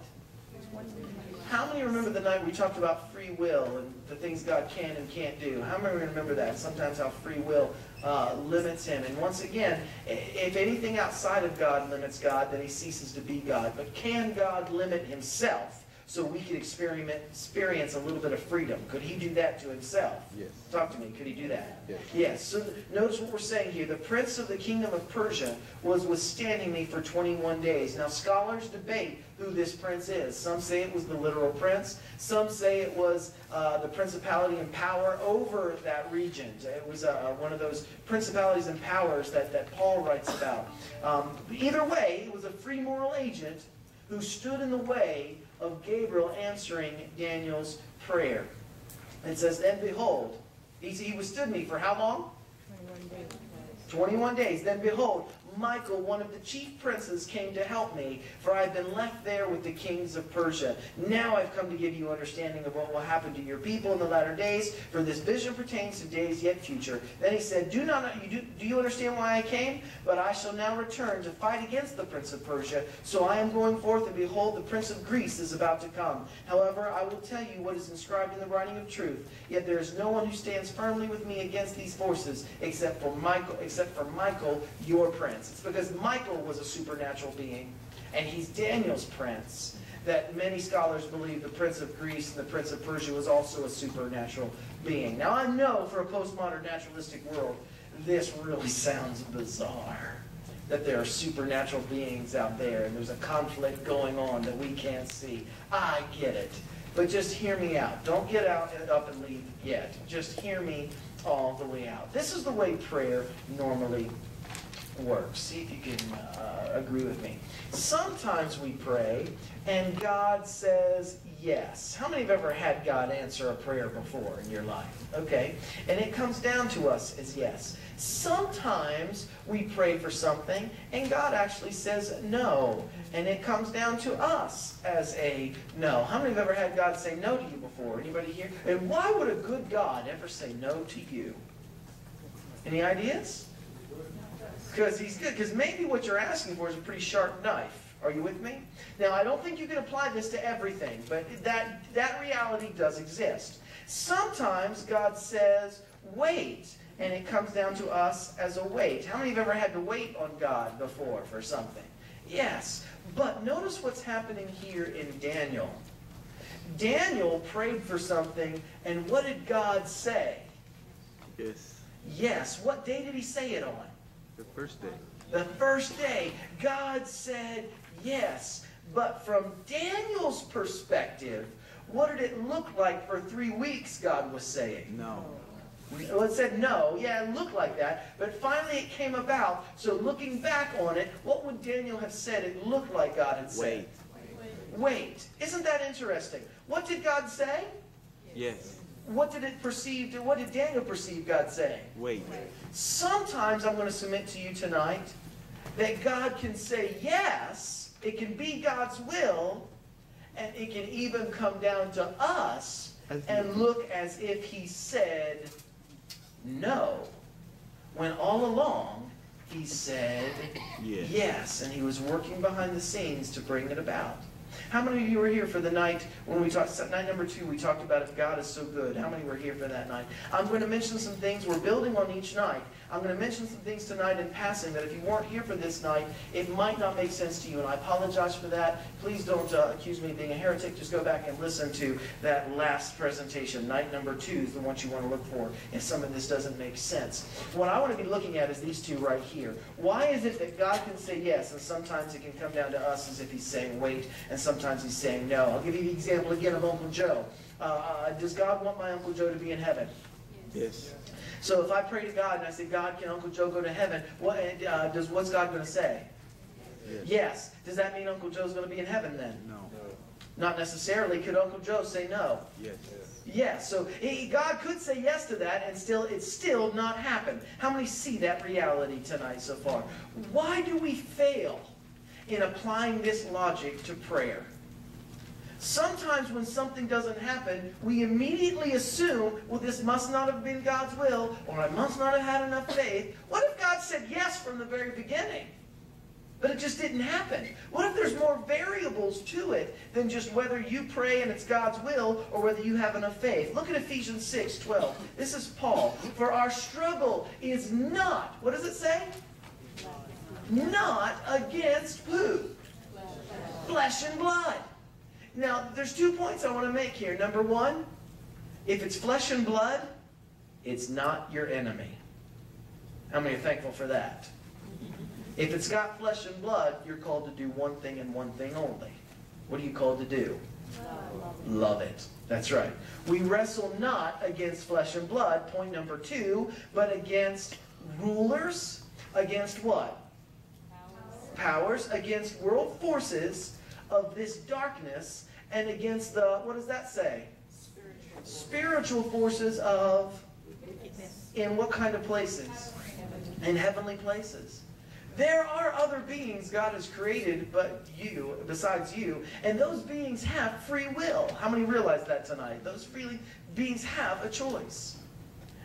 How many remember the night we talked about free will and the things God can and can't do? How many remember that? Sometimes how free will limits him. And once again, if anything outside of God limits God, then he ceases to be God. But can God limit himself so we could experience a little bit of freedom? Could he do that to himself? Yes. Talk to me. Could he do that? Yes. Yes. So notice what we're saying here. The prince of the kingdom of Persia was withstanding me for 21 days. Now scholars debate who this prince is. Some say it was the literal prince. Some say it was the principality and power over that region. It was one of those principalities and powers that Paul writes about. Either way, it was a free moral agent who stood in the way of Gabriel answering Daniel's prayer. It says, then behold, he withstood me for how long? 21 days. Then behold, Michael, one of the chief princes, came to help me, for I have been left there with the kings of Persia. Now I've come to give you understanding of what will happen to your people in the latter days, for this vision pertains to days yet future. Then he said, do you understand why I came? But I shall now return to fight against the prince of Persia. So I am going forth, and behold, the prince of Greece is about to come. However, I will tell you what is inscribed in the writing of truth. Yet there is no one who stands firmly with me against these forces, except for Michael, your prince. It's because Michael was a supernatural being, and he's Daniel's prince, that many scholars believe the prince of Greece and the prince of Persia was also a supernatural being. Now I know for a postmodern naturalistic world, this really sounds bizarre, that there are supernatural beings out there, and there's a conflict going on that we can't see. I get it. But just hear me out. Don't get up and leave yet. Just hear me all the way out. This is the way prayer normally works. See if you can agree with me. Sometimes we pray and God says yes. How many have ever had God answer a prayer before in your life? Okay. And it comes down to us as yes. Sometimes we pray for something and God actually says no. And it comes down to us as a no. How many have ever had God say no to you before? Anybody here? And why would a good God ever say no to you? Any ideas? Because he's good. Because maybe what you're asking for is a pretty sharp knife. Are you with me? Now, I don't think you can apply this to everything, but that reality does exist. Sometimes God says, wait, and it comes down to us as a wait. How many have ever had to wait on God before for something? Yes. But notice what's happening here in Daniel. Daniel prayed for something, and what did God say? Yes. Yes. What day did he say it on? The first day. The first day, God said yes. But from Daniel's perspective, what did it look like for 3 weeks, God was saying? No. Well, it said no. Yeah, it looked like that. But finally it came about. So looking back on it, what would Daniel have said it looked like God had said? Wait. Isn't that interesting? What did God say? Yes. What did Daniel perceive God saying? Wait. Sometimes I'm going to submit to you tonight that God can say yes, it can be God's will, and it can even come down to us and look as if He said no, when all along He said yes, and He was working behind the scenes to bring it about. How many of you were here for the night when we talked, night number 2, we talked about if God is so good? How many were here for that night? I'm going to mention some things. We're building on each night. I'm going to mention some things tonight in passing that if you weren't here for this night, it might not make sense to you, and I apologize for that. Please don't accuse me of being a heretic. Just go back and listen to that last presentation. Night number 2 is the one you want to look for if some of this doesn't make sense. What I want to be looking at is these two right here. Why is it that God can say yes, and sometimes it can come down to us as if He's saying wait, and sometimes He's saying no? I'll give you the example again of Uncle Joe. Does God want my Uncle Joe to be in heaven? Yes. So if I pray to God and I say, God, can Uncle Joe go to heaven? What's God going to say? Yes. Does that mean Uncle Joe's going to be in heaven then? No. Not necessarily. Could Uncle Joe say no? Yes. Yes. So God could say yes to that and it's still not happen. How many see that reality tonight so far? Why do we fail in applying this logic to prayer? Sometimes when something doesn't happen, we immediately assume, well, this must not have been God's will, or I must not have had enough faith. What if God said yes from the very beginning, but it just didn't happen? What if there's more variables to it than just whether you pray and it's God's will, or whether you have enough faith? Look at Ephesians 6:12. This is Paul. For our struggle is not, what does it say? Not against who? Flesh and blood. Now, there's 2 points I want to make here. Number 1, if it's flesh and blood, it's not your enemy. How many are thankful for that? If it's got flesh and blood, you're called to do one thing and one thing only. What are you called to do? Love it. That's right. We wrestle not against flesh and blood, point number 2, but against rulers, against what? Powers, against world forces of this darkness, and against the, what does that say? Spiritual forces of, in what kind of places? In heavenly places. There are other beings God has created besides you, and those beings have free will. How many realize that tonight? Those beings have a choice.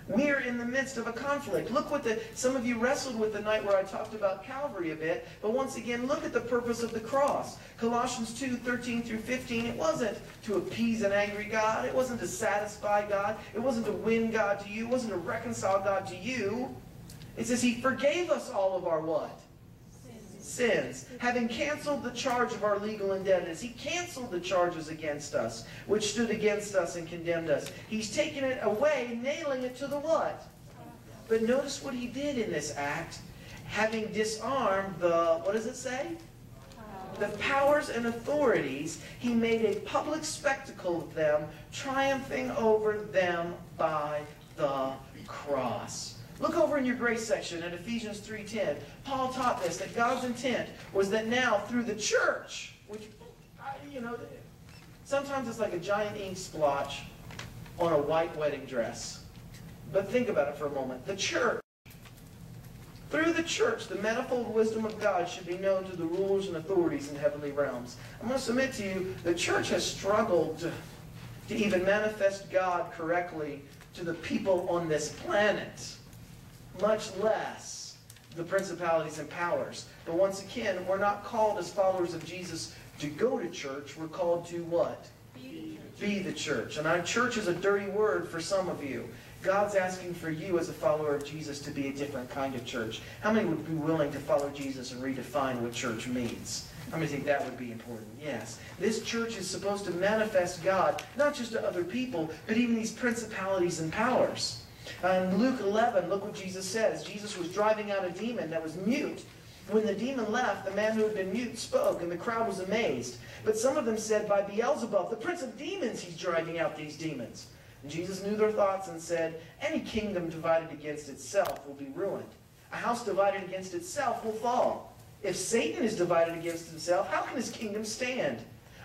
We are in the midst of a conflict. Look what some of you wrestled with the night where I talked about Calvary a bit. But once again, look at the purpose of the cross. Colossians 2:13-15. It wasn't to appease an angry God. It wasn't to satisfy God. It wasn't to win God to you. It wasn't to reconcile God to you. It says He forgave us all of our what? Sins. Having canceled the charge of our legal indebtedness. He canceled the charges against us, which stood against us and condemned us. He's taken it away, nailing it to the what? But notice what He did in this act. Having disarmed the, what does it say? The powers and authorities, He made a public spectacle of them, triumphing over them by the cross. Look over in your grace section at Ephesians 3:10. Paul taught this, that God's intent was that now through the church, which, sometimes it's like a giant ink splotch on a white wedding dress. But think about it for a moment. The church, through the church, the manifold wisdom of God should be known to the rulers and authorities in heavenly realms. I'm going to submit to you, the church has struggled to even manifest God correctly to the people on this planet. Much less the principalities and powers. But once again, we're not called as followers of Jesus to go to church. We're called to what? Be the church. And our church is a dirty word for some of you. God's asking for you as a follower of Jesus to be a different kind of church. How many would be willing to follow Jesus and redefine what church means? How many think that would be important? Yes. This church is supposed to manifest God, not just to other people, but even these principalities and powers. In Luke 11, look what Jesus says. Jesus was driving out a demon that was mute. When the demon left, the man who had been mute spoke, and the crowd was amazed. But some of them said, by Beelzebub, the prince of demons, he's driving out these demons. And Jesus knew their thoughts and said, any kingdom divided against itself will be ruined. A house divided against itself will fall. If Satan is divided against himself, how can his kingdom stand?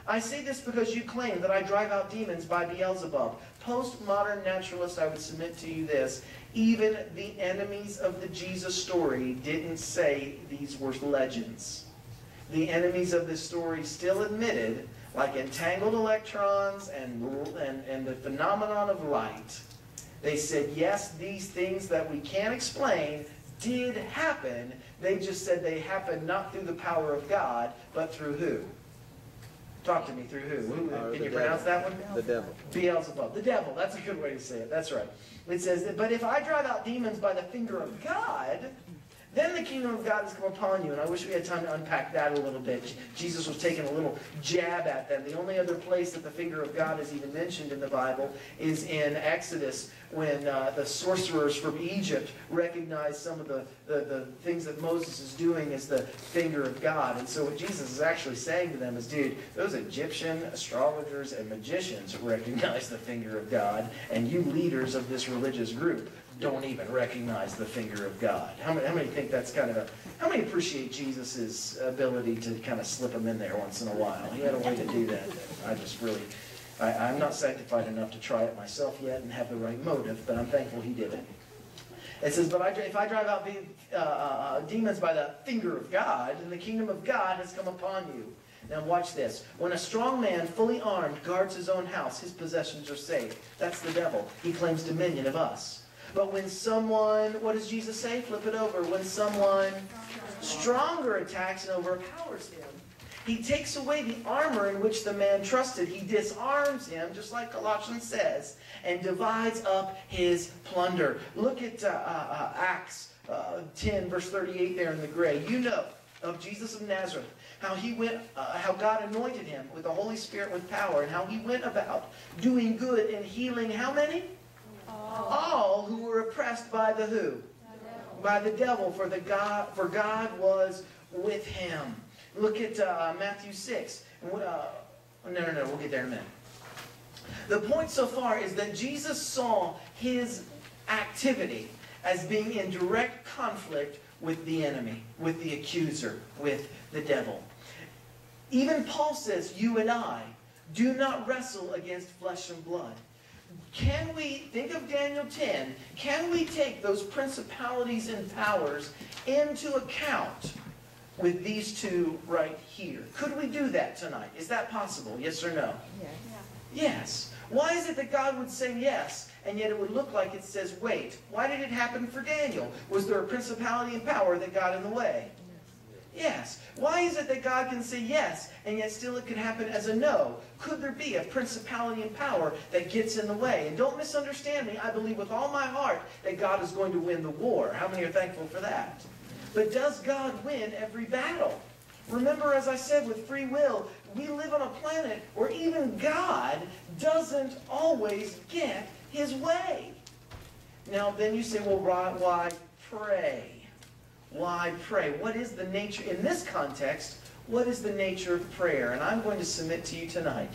I say this because you claim that I drive out demons by Beelzebub. Postmodern naturalist, I would submit to you this. Even the enemies of the Jesus story didn't say these were legends. The enemies of this story still admitted, like entangled electrons and the phenomenon of light, they said, yes, these things that we can't explain did happen. They just said they happened not through the power of God, but through who? Talk to me, through who? Can you pronounce that one? The devil. Beelzebub. The devil. That's a good way to say it. That's right. It says, but if I drive out demons by the finger of God, then the kingdom of God has come upon you. And I wish we had time to unpack that a little bit. Jesus was taking a little jab at them. The only other place that the finger of God is even mentioned in the Bible is in Exodus, when the sorcerers from Egypt recognize some of the things that Moses is doing as the finger of God. And so what Jesus is actually saying to them is, dude, those Egyptian astrologers and magicians recognize the finger of God, and you leaders of this religious group don't even recognize the finger of God. How many think that's kind of a... How many appreciate Jesus' ability to kind of slip them in there once in a while? He had a way to do that. I just really... I'm not sanctified enough to try it myself yet and have the right motive, but I'm thankful he did it. It says, but if I drive out demons by the finger of God, then the kingdom of God has come upon you. Now watch this. When a strong man, fully armed, guards his own house, his possessions are safe. That's the devil. He claims dominion of us. But when someone, what does Jesus say? Flip it over. When someone stronger attacks and overpowers him, he takes away the armor in which the man trusted. He disarms him, just like Colossians says, and divides up his plunder. Look at Acts 10, verse 38 there in the gray. You know of Jesus of Nazareth, how he went, how God anointed him with the Holy Spirit with power, and how he went about doing good and healing how many? All who were oppressed by the who? By the devil, for God was with him. Look at Matthew 6. No, we'll get there in a minute. The point so far is that Jesus saw his activity as being in direct conflict with the enemy, with the accuser, with the devil. Even Paul says, you and I do not wrestle against flesh and blood. Can we, think of Daniel 10, can we take those principalities and powers into account with these two right here? Could we do that tonight? Is that possible? Yes or no? Yes. Yes. Why is it that God would say yes, and yet it would look like it says wait? Why did it happen for Daniel? Was there a principality and power that got in the way? Yes. Why is it that God can say yes, and yet still it can happen as a no? Could there be a principality and power that gets in the way? And don't misunderstand me. I believe with all my heart that God is going to win the war. How many are thankful for that? But does God win every battle? Remember, as I said, with free will, we live on a planet where even God doesn't always get his way. Now, then you say, well, why pray? Why pray? What is the nature, in this context, what is the nature of prayer? And I'm going to submit to you tonight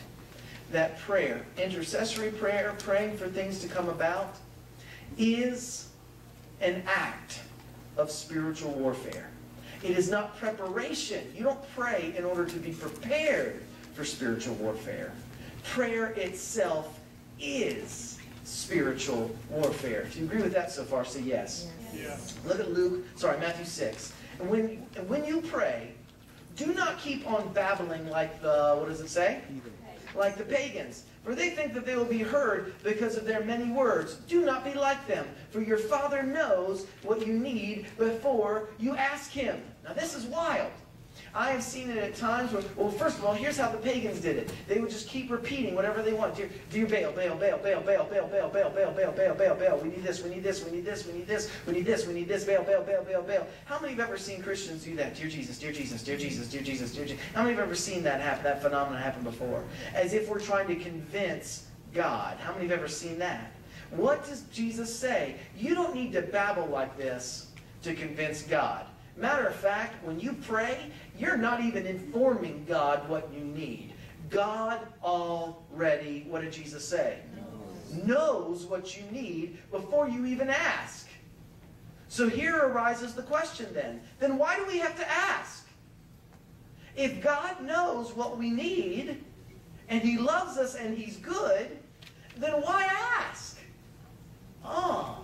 that prayer, intercessory prayer, praying for things to come about, is an act of spiritual warfare. It is not preparation. You don't pray in order to be prepared for spiritual warfare. Prayer itself is spiritual warfare. If you agree with that so far, say yes. Yes. Look at Matthew 6. And when you pray, do not keep on babbling like the, what does it say? Like the pagans. For they think that they will be heard because of their many words. Do not be like them, for your Father knows what you need before you ask him. Now this is wild. I have seen it at times where, well, first of all, here's how the pagans did it. They would just keep repeating whatever they want. Dear Baal, Baal, Baal, Baal, Baal, Baal, Baal, Baal, Baal, Baal, Baal, Baal, Baal. We need this, we need this, we need this, we need this, we need this, we need this, Baal, Baal, Baal, Baal, Baal. How many have ever seen Christians do that? Dear Jesus, dear Jesus, dear Jesus, dear Jesus, dear Jesus. How many have ever seen that happen, that phenomenon happen before? As if we're trying to convince God. How many have ever seen that? What does Jesus say? You don't need to babble like this to convince God. Matter of fact, when you pray, you're not even informing God what you need. God already, what did Jesus say? Knows what you need before you even ask. So here arises the question then why do we have to ask? If God knows what we need, and He loves us and He's good, then why ask? Oh,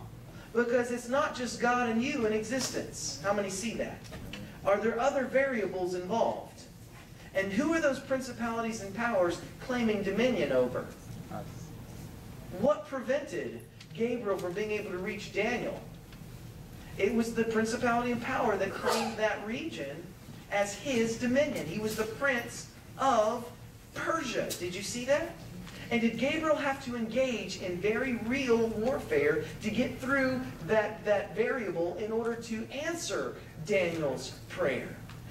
because it's not just God and you in existence. How many see that? Are there other variables involved? And who are those principalities and powers claiming dominion over? Us. What prevented Gabriel from being able to reach Daniel? It was the principality and power that claimed that region as his dominion. He was the prince of Persia. Did you see that? And did Gabriel have to engage in very real warfare to get through that variable in order to answer Daniel's prayer?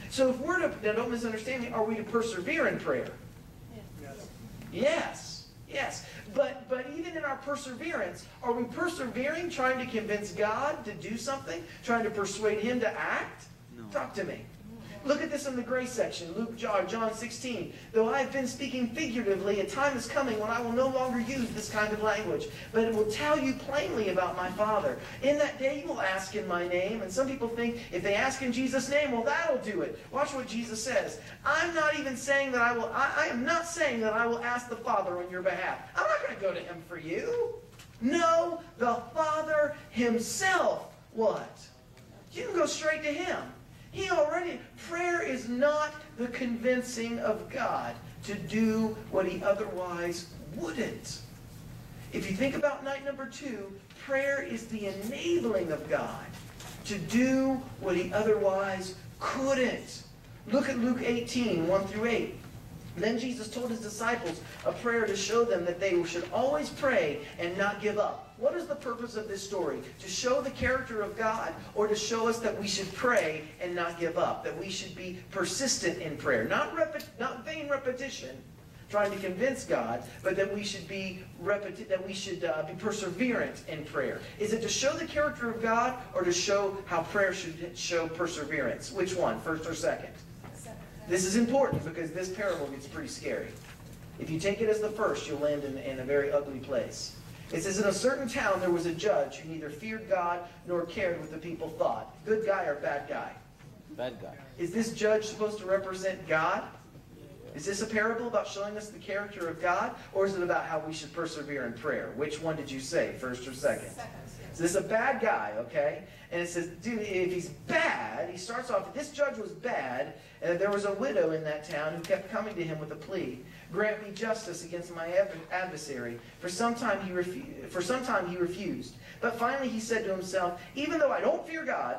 So if we're to, now don't misunderstand me, are we to persevere in prayer? Yes. Yes. But even in our perseverance, are we persevering trying to convince God to do something? Trying to persuade Him to act? No. Talk to me. Look at this in the grace section, John 16. Though I have been speaking figuratively, a time is coming when I will no longer use this kind of language, but it will tell you plainly about my Father. In that day you will ask in my name, and some people think if they ask in Jesus' name, well, that'll do it. Watch what Jesus says. I'm not even saying that I am not saying that I will ask the Father on your behalf. I'm not going to go to Him for you. No, the Father Himself, what? You can go straight to Him. Prayer is not the convincing of God to do what He otherwise wouldn't. If you think about night number 2, prayer is the enabling of God to do what He otherwise couldn't. Look at Luke 18, 1 through 8. Then Jesus told His disciples a prayer to show them that they should always pray and not give up. What is the purpose of this story? To show the character of God, or to show us that we should pray and not give up? That we should be persistent in prayer. Not vain repetition, trying to convince God, but that we should be perseverant in prayer. Is it to show the character of God, or to show how prayer should show perseverance? Which one, first or second? This is important because this parable gets pretty scary. If you take it as the first, you'll land in a very ugly place. It says, in a certain town there was a judge who neither feared God nor cared what the people thought. Good guy or bad guy? Bad guy. Is this judge supposed to represent God? Is this a parable about showing us the character of God? Or is it about how we should persevere in prayer? Which one did you say, first or second? So this is a bad guy, okay? And it says, dude, if he's bad, he starts off, this judge was bad, and there was a widow in that town who kept coming to him with a plea. Grant me justice against my adversary. For some time he refused. But finally he said to himself, even though I don't fear God,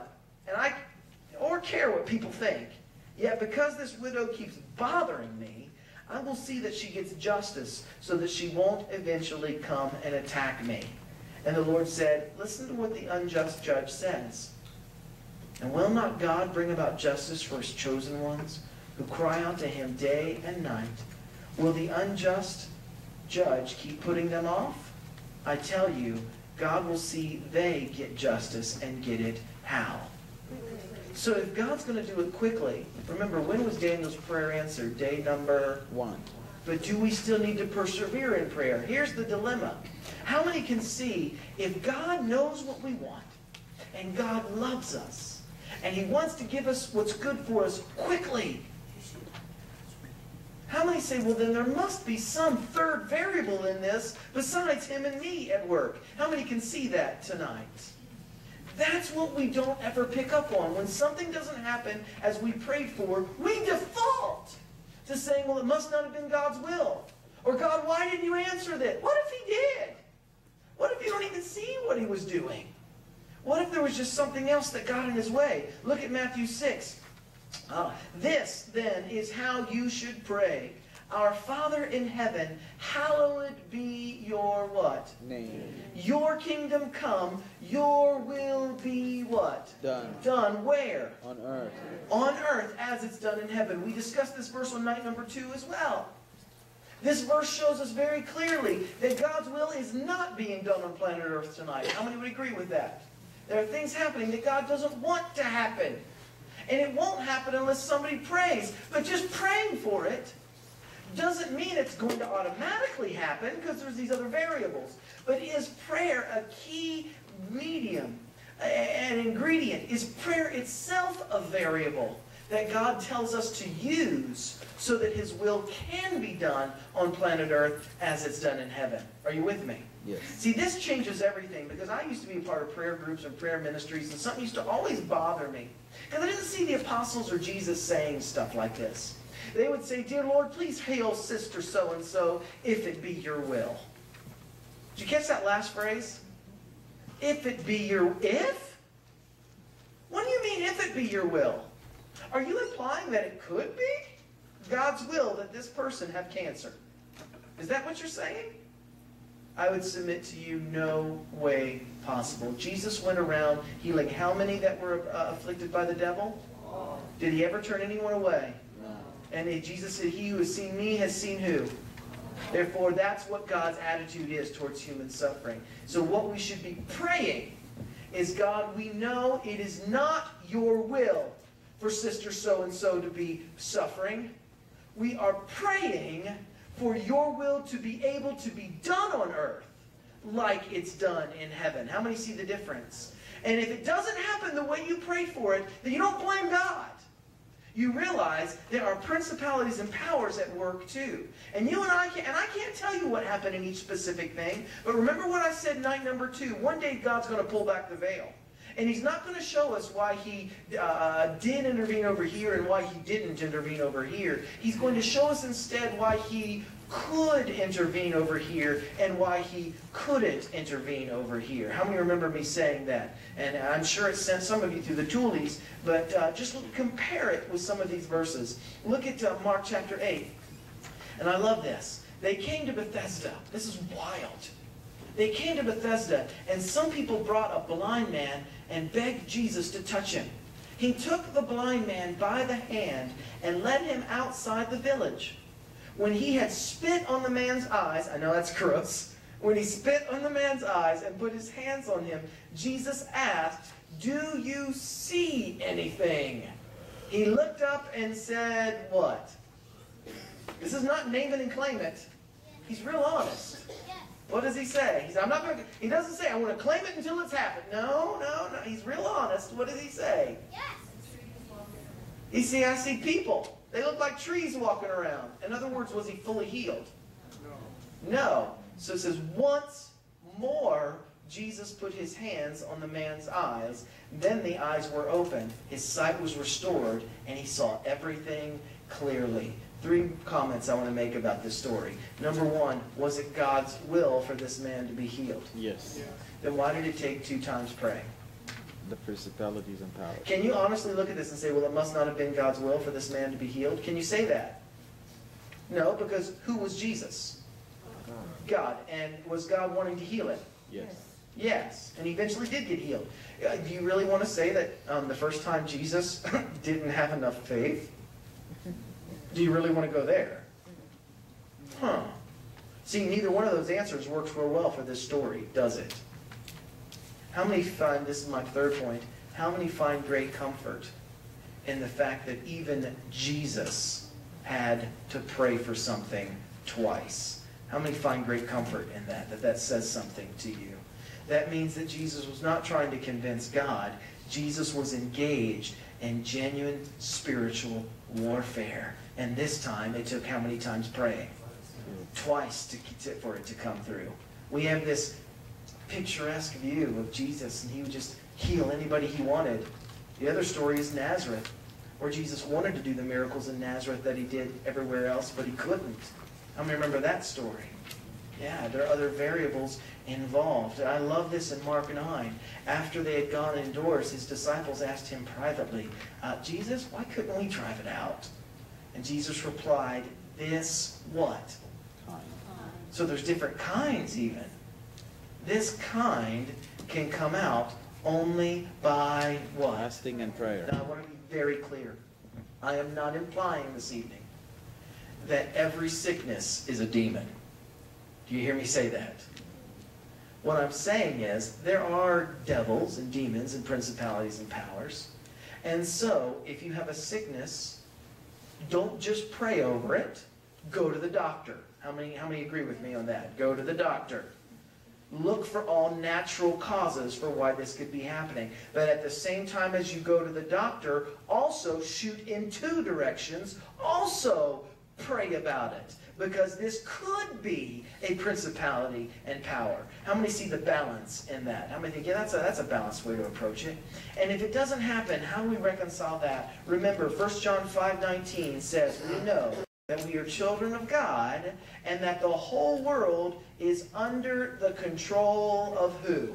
or care what people think, yet because this widow keeps bothering me, I will see that she gets justice so that she won't eventually come and attack me. And the Lord said, listen to what the unjust judge says. And will not God bring about justice for His chosen ones who cry out to Him day and night? Will the unjust judge keep putting them off? I tell you, God will see they get justice and get it how? So if God's going to do it quickly, remember, when was Daniel's prayer answered? Day number 1. But do we still need to persevere in prayer? Here's the dilemma. How many can see if God knows what we want, and God loves us, and He wants to give us what's good for us quickly? How many say, well, then there must be some third variable in this besides Him and me at work? How many can see that tonight? That's what we don't ever pick up on. When something doesn't happen as we prayed for, we default to saying, well, it must not have been God's will. Or, God, why didn't you answer that? What if He did? What if you don't even see what He was doing? What if there was just something else that got in His way? Look at Matthew 6. This, then, is how you should pray. Our Father in heaven, hallowed be your what? Name. Your kingdom come, your will be what? Done. Done where? On earth. On earth as it's done in heaven. We discussed this verse on night number 2 as well. This verse shows us very clearly that God's will is not being done on planet Earth tonight. How many would agree with that? There are things happening that God doesn't want to happen. And it won't happen unless somebody prays. But just praying for it doesn't mean it's going to automatically happen, because there's these other variables. But is prayer a key medium, an ingredient? Is prayer itself a variable that God tells us to use so that His will can be done on planet Earth as it's done in heaven? Are you with me? Yes. See, this changes everything, because I used to be a part of prayer groups and prayer ministries, and something used to always bother me. Because I didn't see the apostles or Jesus saying stuff like this. They would say, "Dear Lord, please heal sister so-and-so, if it be your will." Did you catch that last phrase? If it be your... If? What do you mean, if it be your will? Are you implying that it could be God's will that this person have cancer? Is that what you're saying? I would submit to you, no way possible. Jesus went around healing how many that were afflicted by the devil? Did He ever turn anyone away? No. And Jesus said, "He who has seen me has seen" who? Therefore, that's what God's attitude is towards human suffering. So what we should be praying is, God, we know it is not your will for sister so-and-so to be suffering. We are praying for your will to be able to be done on earth like it's done in heaven. How many see the difference? And if it doesn't happen the way you prayed for it, then you don't blame God. You realize there are principalities and powers at work too. And you and I can't tell you what happened in each specific thing, but remember what I said night number 2. One day God's going to pull back the veil. And He's not going to show us why He did intervene over here and why He didn't intervene over here. He's going to show us instead why He could intervene over here and why He couldn't intervene over here. How many remember me saying that? And I'm sure it sent some of you through the toolies, but just compare it with some of these verses. Look at Mark chapter 8. And I love this. They came to Bethesda. This is wild. They came to Bethesda, and some people brought a blind man and begged Jesus to touch him. He took the blind man by the hand and led him outside the village. When he had spit on the man's eyes, I know that's gross. When he spit on the man's eyes and put His hands on him, Jesus asked, "Do you see anything?" He looked up and said, what? This is not name it and claim it. He's real honest. What does he say? He doesn't say, "I want to claim it until it's happened." No. He's real honest. What does he say? You see, I see people. They look like trees walking around. In other words, was he fully healed? No. So it says, once more, Jesus put His hands on the man's eyes. Then the eyes were opened. His sight was restored, and he saw everything clearly. 3 comments I want to make about this story. Number 1, was it God's will for this man to be healed? Yes. Then why did it take 2 times praying? The principalities and powers. Can you honestly look at this and say, well, it must not have been God's will for this man to be healed? Can you say that? No, because who was Jesus? God. And was God wanting to heal him? Yes. Yes. And he eventually did get healed. Do you really want to say that the first time Jesus didn't have enough faith? Do you really want to go there? Huh. See, neither one of those answers works real well for this story, does it? How many find, this is my 3rd point, how many find great comfort in the fact that even Jesus had to pray for something twice? How many find great comfort in that that says something to you? That means that Jesus was not trying to convince God. Jesus was engaged in genuine spiritual warfare. And this time, it took how many times praying? Twice for it to come through. We have this picturesque view of Jesus, and He would just heal anybody He wanted. The other story is Nazareth, where Jesus wanted to do the miracles in Nazareth that He did everywhere else, but He couldn't. How many remember that story? Yeah, there are other variables involved. And I love this in Mark 9. After they had gone indoors, His disciples asked Him privately, Jesus, why couldn't we drive it out? And Jesus replied, this what? Kind. So there's different kinds even. This kind can come out only by what? Fasting and prayer. Now I want to be very clear. I am not implying this evening that every sickness is a demon. Do you hear me say that? What I'm saying is there are devils and demons and principalities and powers. And so, if you have a sickness, don't just pray over it. Go to the doctor. How many agree with me on that? Go to the doctor. Look for all natural causes for why this could be happening. But at the same time as you go to the doctor, also shoot in two directions. Also pray about it. Because this could be a principality and power. How many see the balance in that? How many think, yeah, that's a balanced way to approach it? And if it doesn't happen, how do we reconcile that? Remember, 1 John 5:19 says, we know that we are children of God, and that the whole world is under the control of who?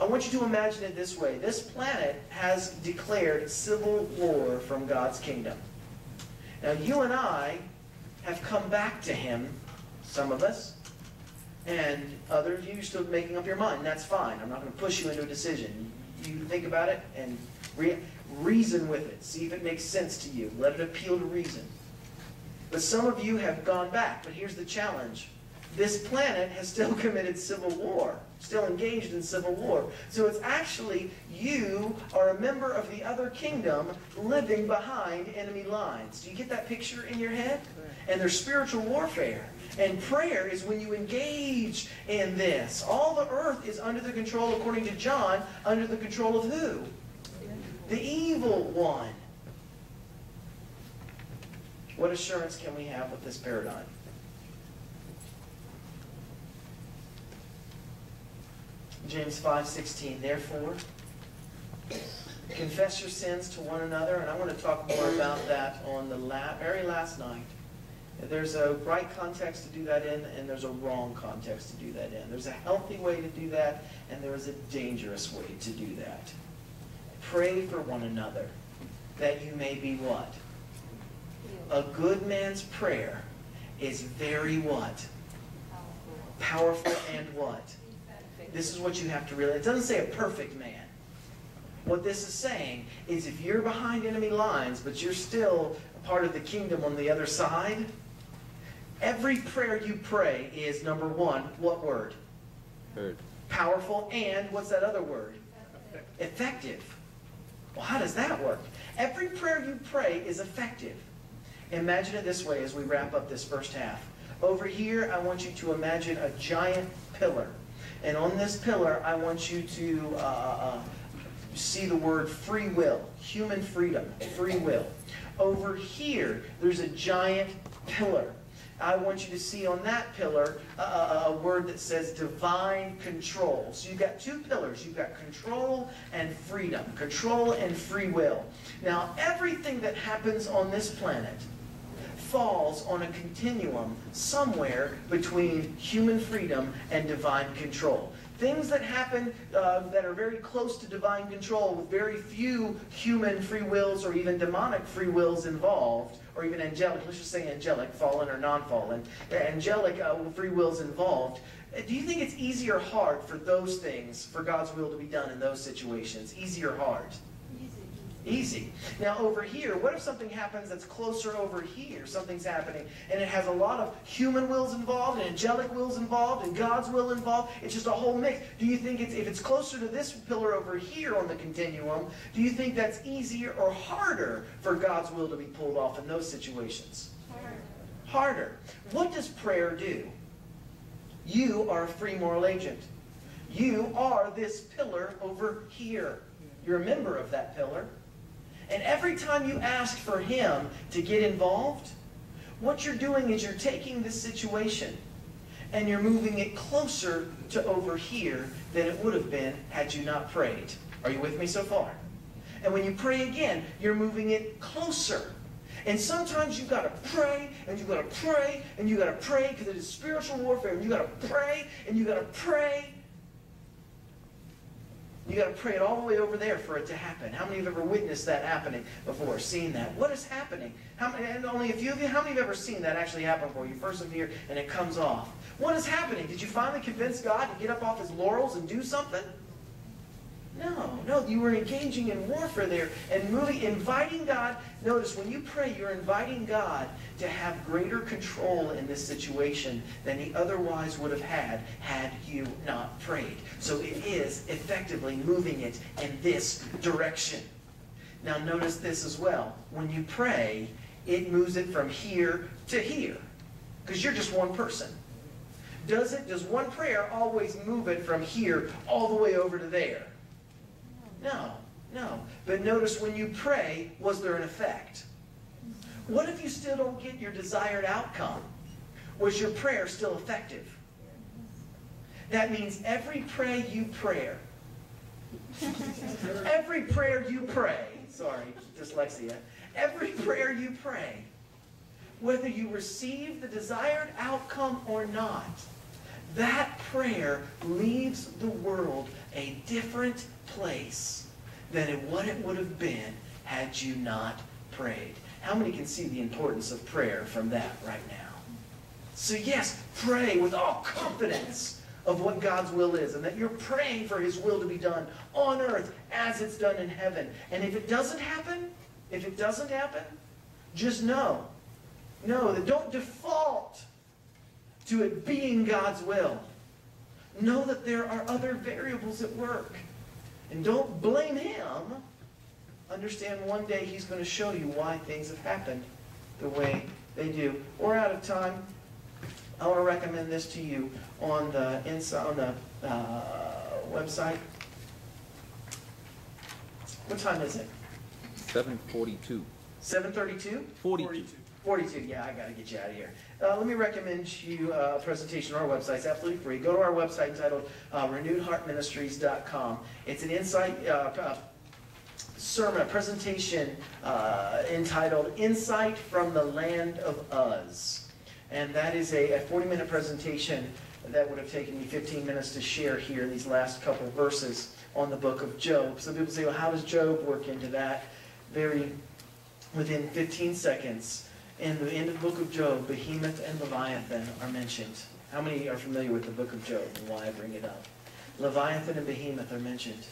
I want you to imagine it this way. This planet has declared civil war from God's kingdom. Now, you and I have come back to Him, some of us, and others of you are still making up your mind. That's fine. I'm not going to push you into a decision. You think about it and reason with it. See if it makes sense to you. Let it appeal to reason. But some of you have gone back. But here's the challenge. This planet has still committed civil war, still engaged in civil war. So it's actually you are a member of the other kingdom living behind enemy lines. Do you get that picture in your head? And there's spiritual warfare. And prayer is when you engage in this. All the earth is under the control, according to John, under the control of who? The evil one. What assurance can we have with this paradigm? James 5:16, therefore, confess your sins to one another. And I want to talk more about that on the very last night. There's a right context to do that in, and there's a wrong context to do that in. There's a healthy way to do that, and there is a dangerous way to do that. Pray for one another, that you may be what? A good man's prayer is very what? Powerful and what? This is what you have to realize. It doesn't say a perfect man. What this is saying is if you're behind enemy lines, but you're still a part of the kingdom on the other side, every prayer you pray is, number one, what word? Heard. Powerful, and what's that other word? Effective. Well, how does that work? Every prayer you pray is effective. Imagine it this way as we wrap up this first half. Over here, I want you to imagine a giant pillar. And on this pillar, I want you to see the word free will, human freedom, free will. Over here, there's a giant pillar. I want you to see on that pillar a word that says divine control. So you've got two pillars. You've got control and freedom, control and free will. Now, everything that happens on this planet falls on a continuum somewhere between human freedom and divine control. Things that happen that are very close to divine control with very few human free wills or even demonic free wills involved, or even angelic, let's just say angelic, fallen or non-fallen, angelic free wills involved. Do you think it's easy or hard for those things, for God's will to be done in those situations? Easy or hard? Easy. Now over here, what if something happens that's closer over here? Something's happening and it has a lot of human wills involved and angelic wills involved and God's will involved. It's just a whole mix. Do you think if it's closer to this pillar over here on the continuum, do you think that's easier or harder for God's will to be pulled off in those situations? Harder. What does prayer do? You are a free moral agent. You are this pillar over here. You're a member of that pillar. And every time you ask for Him to get involved, what you're doing is you're taking this situation and you're moving it closer to over here than it would have been had you not prayed. Are you with me so far? And when you pray again, you're moving it closer. And sometimes you've got to pray, and you've got to pray, and you've got to pray because it is spiritual warfare, and you've got to pray, and you've got to pray. You got to pray it all the way over there for it to happen. How many have ever witnessed that happening before, seen that? What is happening? And only a few of you, how many have ever seen that actually happen for you? First of here, and it comes off. What is happening? Did you finally convince God to get up off His laurels and do something? No, you were engaging in warfare there and inviting God. Notice, when you pray, you're inviting God to have greater control in this situation than He otherwise would have had you not prayed. So it is effectively moving it in this direction. Now notice this as well. When you pray, it moves it from here to here. Because you're just one person. Does one prayer always move it from here all the way over to there? No, no. But notice when you pray, was there an effect? What if you still don't get your desired outcome? Was your prayer still effective? That means every prayer you pray, sorry, dyslexia, every prayer you pray, whether you receive the desired outcome or not, that prayer leaves the world a different place than what it would have been had you not prayed. How many can see the importance of prayer from that right now? So yes, pray with all confidence of what God's will is, and that you're praying for His will to be done on earth as it's done in heaven. And if it doesn't happen, just know that don't default to it being God's will. Know that there are other variables at work. And don't blame Him. Understand one day He's going to show you why things have happened the way they do. We're out of time. I want to recommend this to you on the website. What time is it? 7:42. 7:32? 42. 42, yeah, I got to get you out of here. Let me recommend you a presentation on our website. It's absolutely free. Go to our website entitled renewedheartministries.com. It's an insight sermon, a presentation entitled Insight from the Land of Uz. And that is a 40-minute presentation that would have taken me 15 minutes to share here in these last couple of verses on the book of Job. Some people say, well, how does Job work into that? Within 15 seconds. In the end of the book of Job, Behemoth and Leviathan are mentioned. How many are familiar with the book of Job and why I bring it up? Leviathan and Behemoth are mentioned.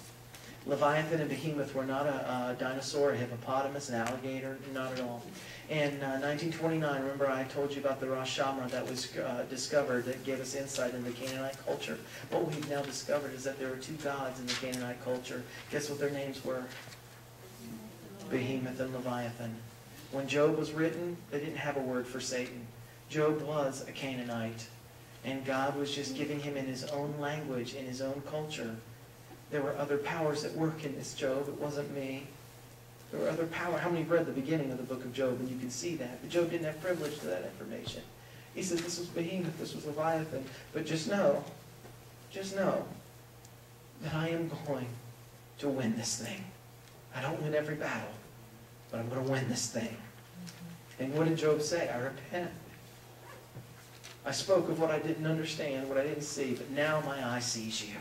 Leviathan and Behemoth were not a dinosaur, a hippopotamus, an alligator, not at all. In 1929, remember I told you about the Rosh Hashanah that was discovered that gave us insight into Canaanite culture. What we've now discovered is that there were two gods in the Canaanite culture. Guess what their names were? Behemoth and Leviathan. When Job was written, they didn't have a word for Satan. Job was a Canaanite, and God was just giving him in His own language, in His own culture. There were other powers at work in this Job. It wasn't me. There were other powers. How many read the beginning of the book of Job? And you can see that. But Job didn't have privilege to that information. He said, this was Behemoth, this was Leviathan. But just know that I am going to win this thing. I don't win every battle, but I'm going to win this thing. And what did Job say? I repent. I spoke of what I didn't understand, what I didn't see, but now my eye sees you.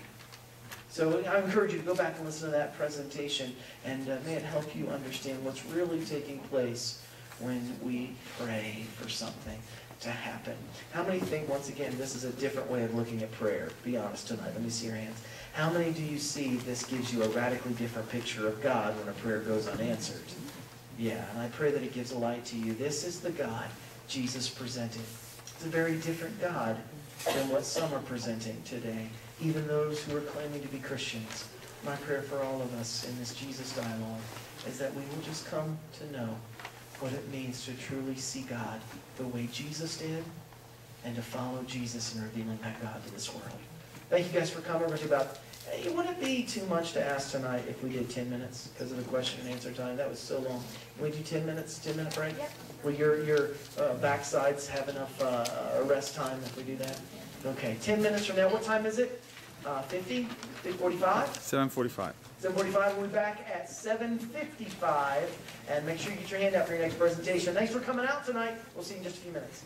So I encourage you to go back and listen to that presentation, and may it help you understand what's really taking place when we pray for something to happen. How many think, once again, this is a different way of looking at prayer? Be honest tonight. Let me see your hands. How many do you see this gives you a radically different picture of God when a prayer goes unanswered? Yeah, and I pray that it gives a light to you. This is the God Jesus presented. It's a very different God than what some are presenting today, even those who are claiming to be Christians. My prayer for all of us in this Jesus dialogue is that we will just come to know what it means to truly see God the way Jesus did, and to follow Jesus in revealing that God to this world. Thank you guys for coming. Would it be too much to ask tonight if we did 10 minutes because of the question and answer time? That was so long. Can we do 10 minutes, 10-minute break? Yep. Will your backsides have enough rest time if we do that? Okay, 10 minutes from now. What time is it? 50? 45? 7:45. 7:45. We'll be back at 7:55. And make sure you get your hand out for your next presentation. Thanks for coming out tonight. We'll see you in just a few minutes.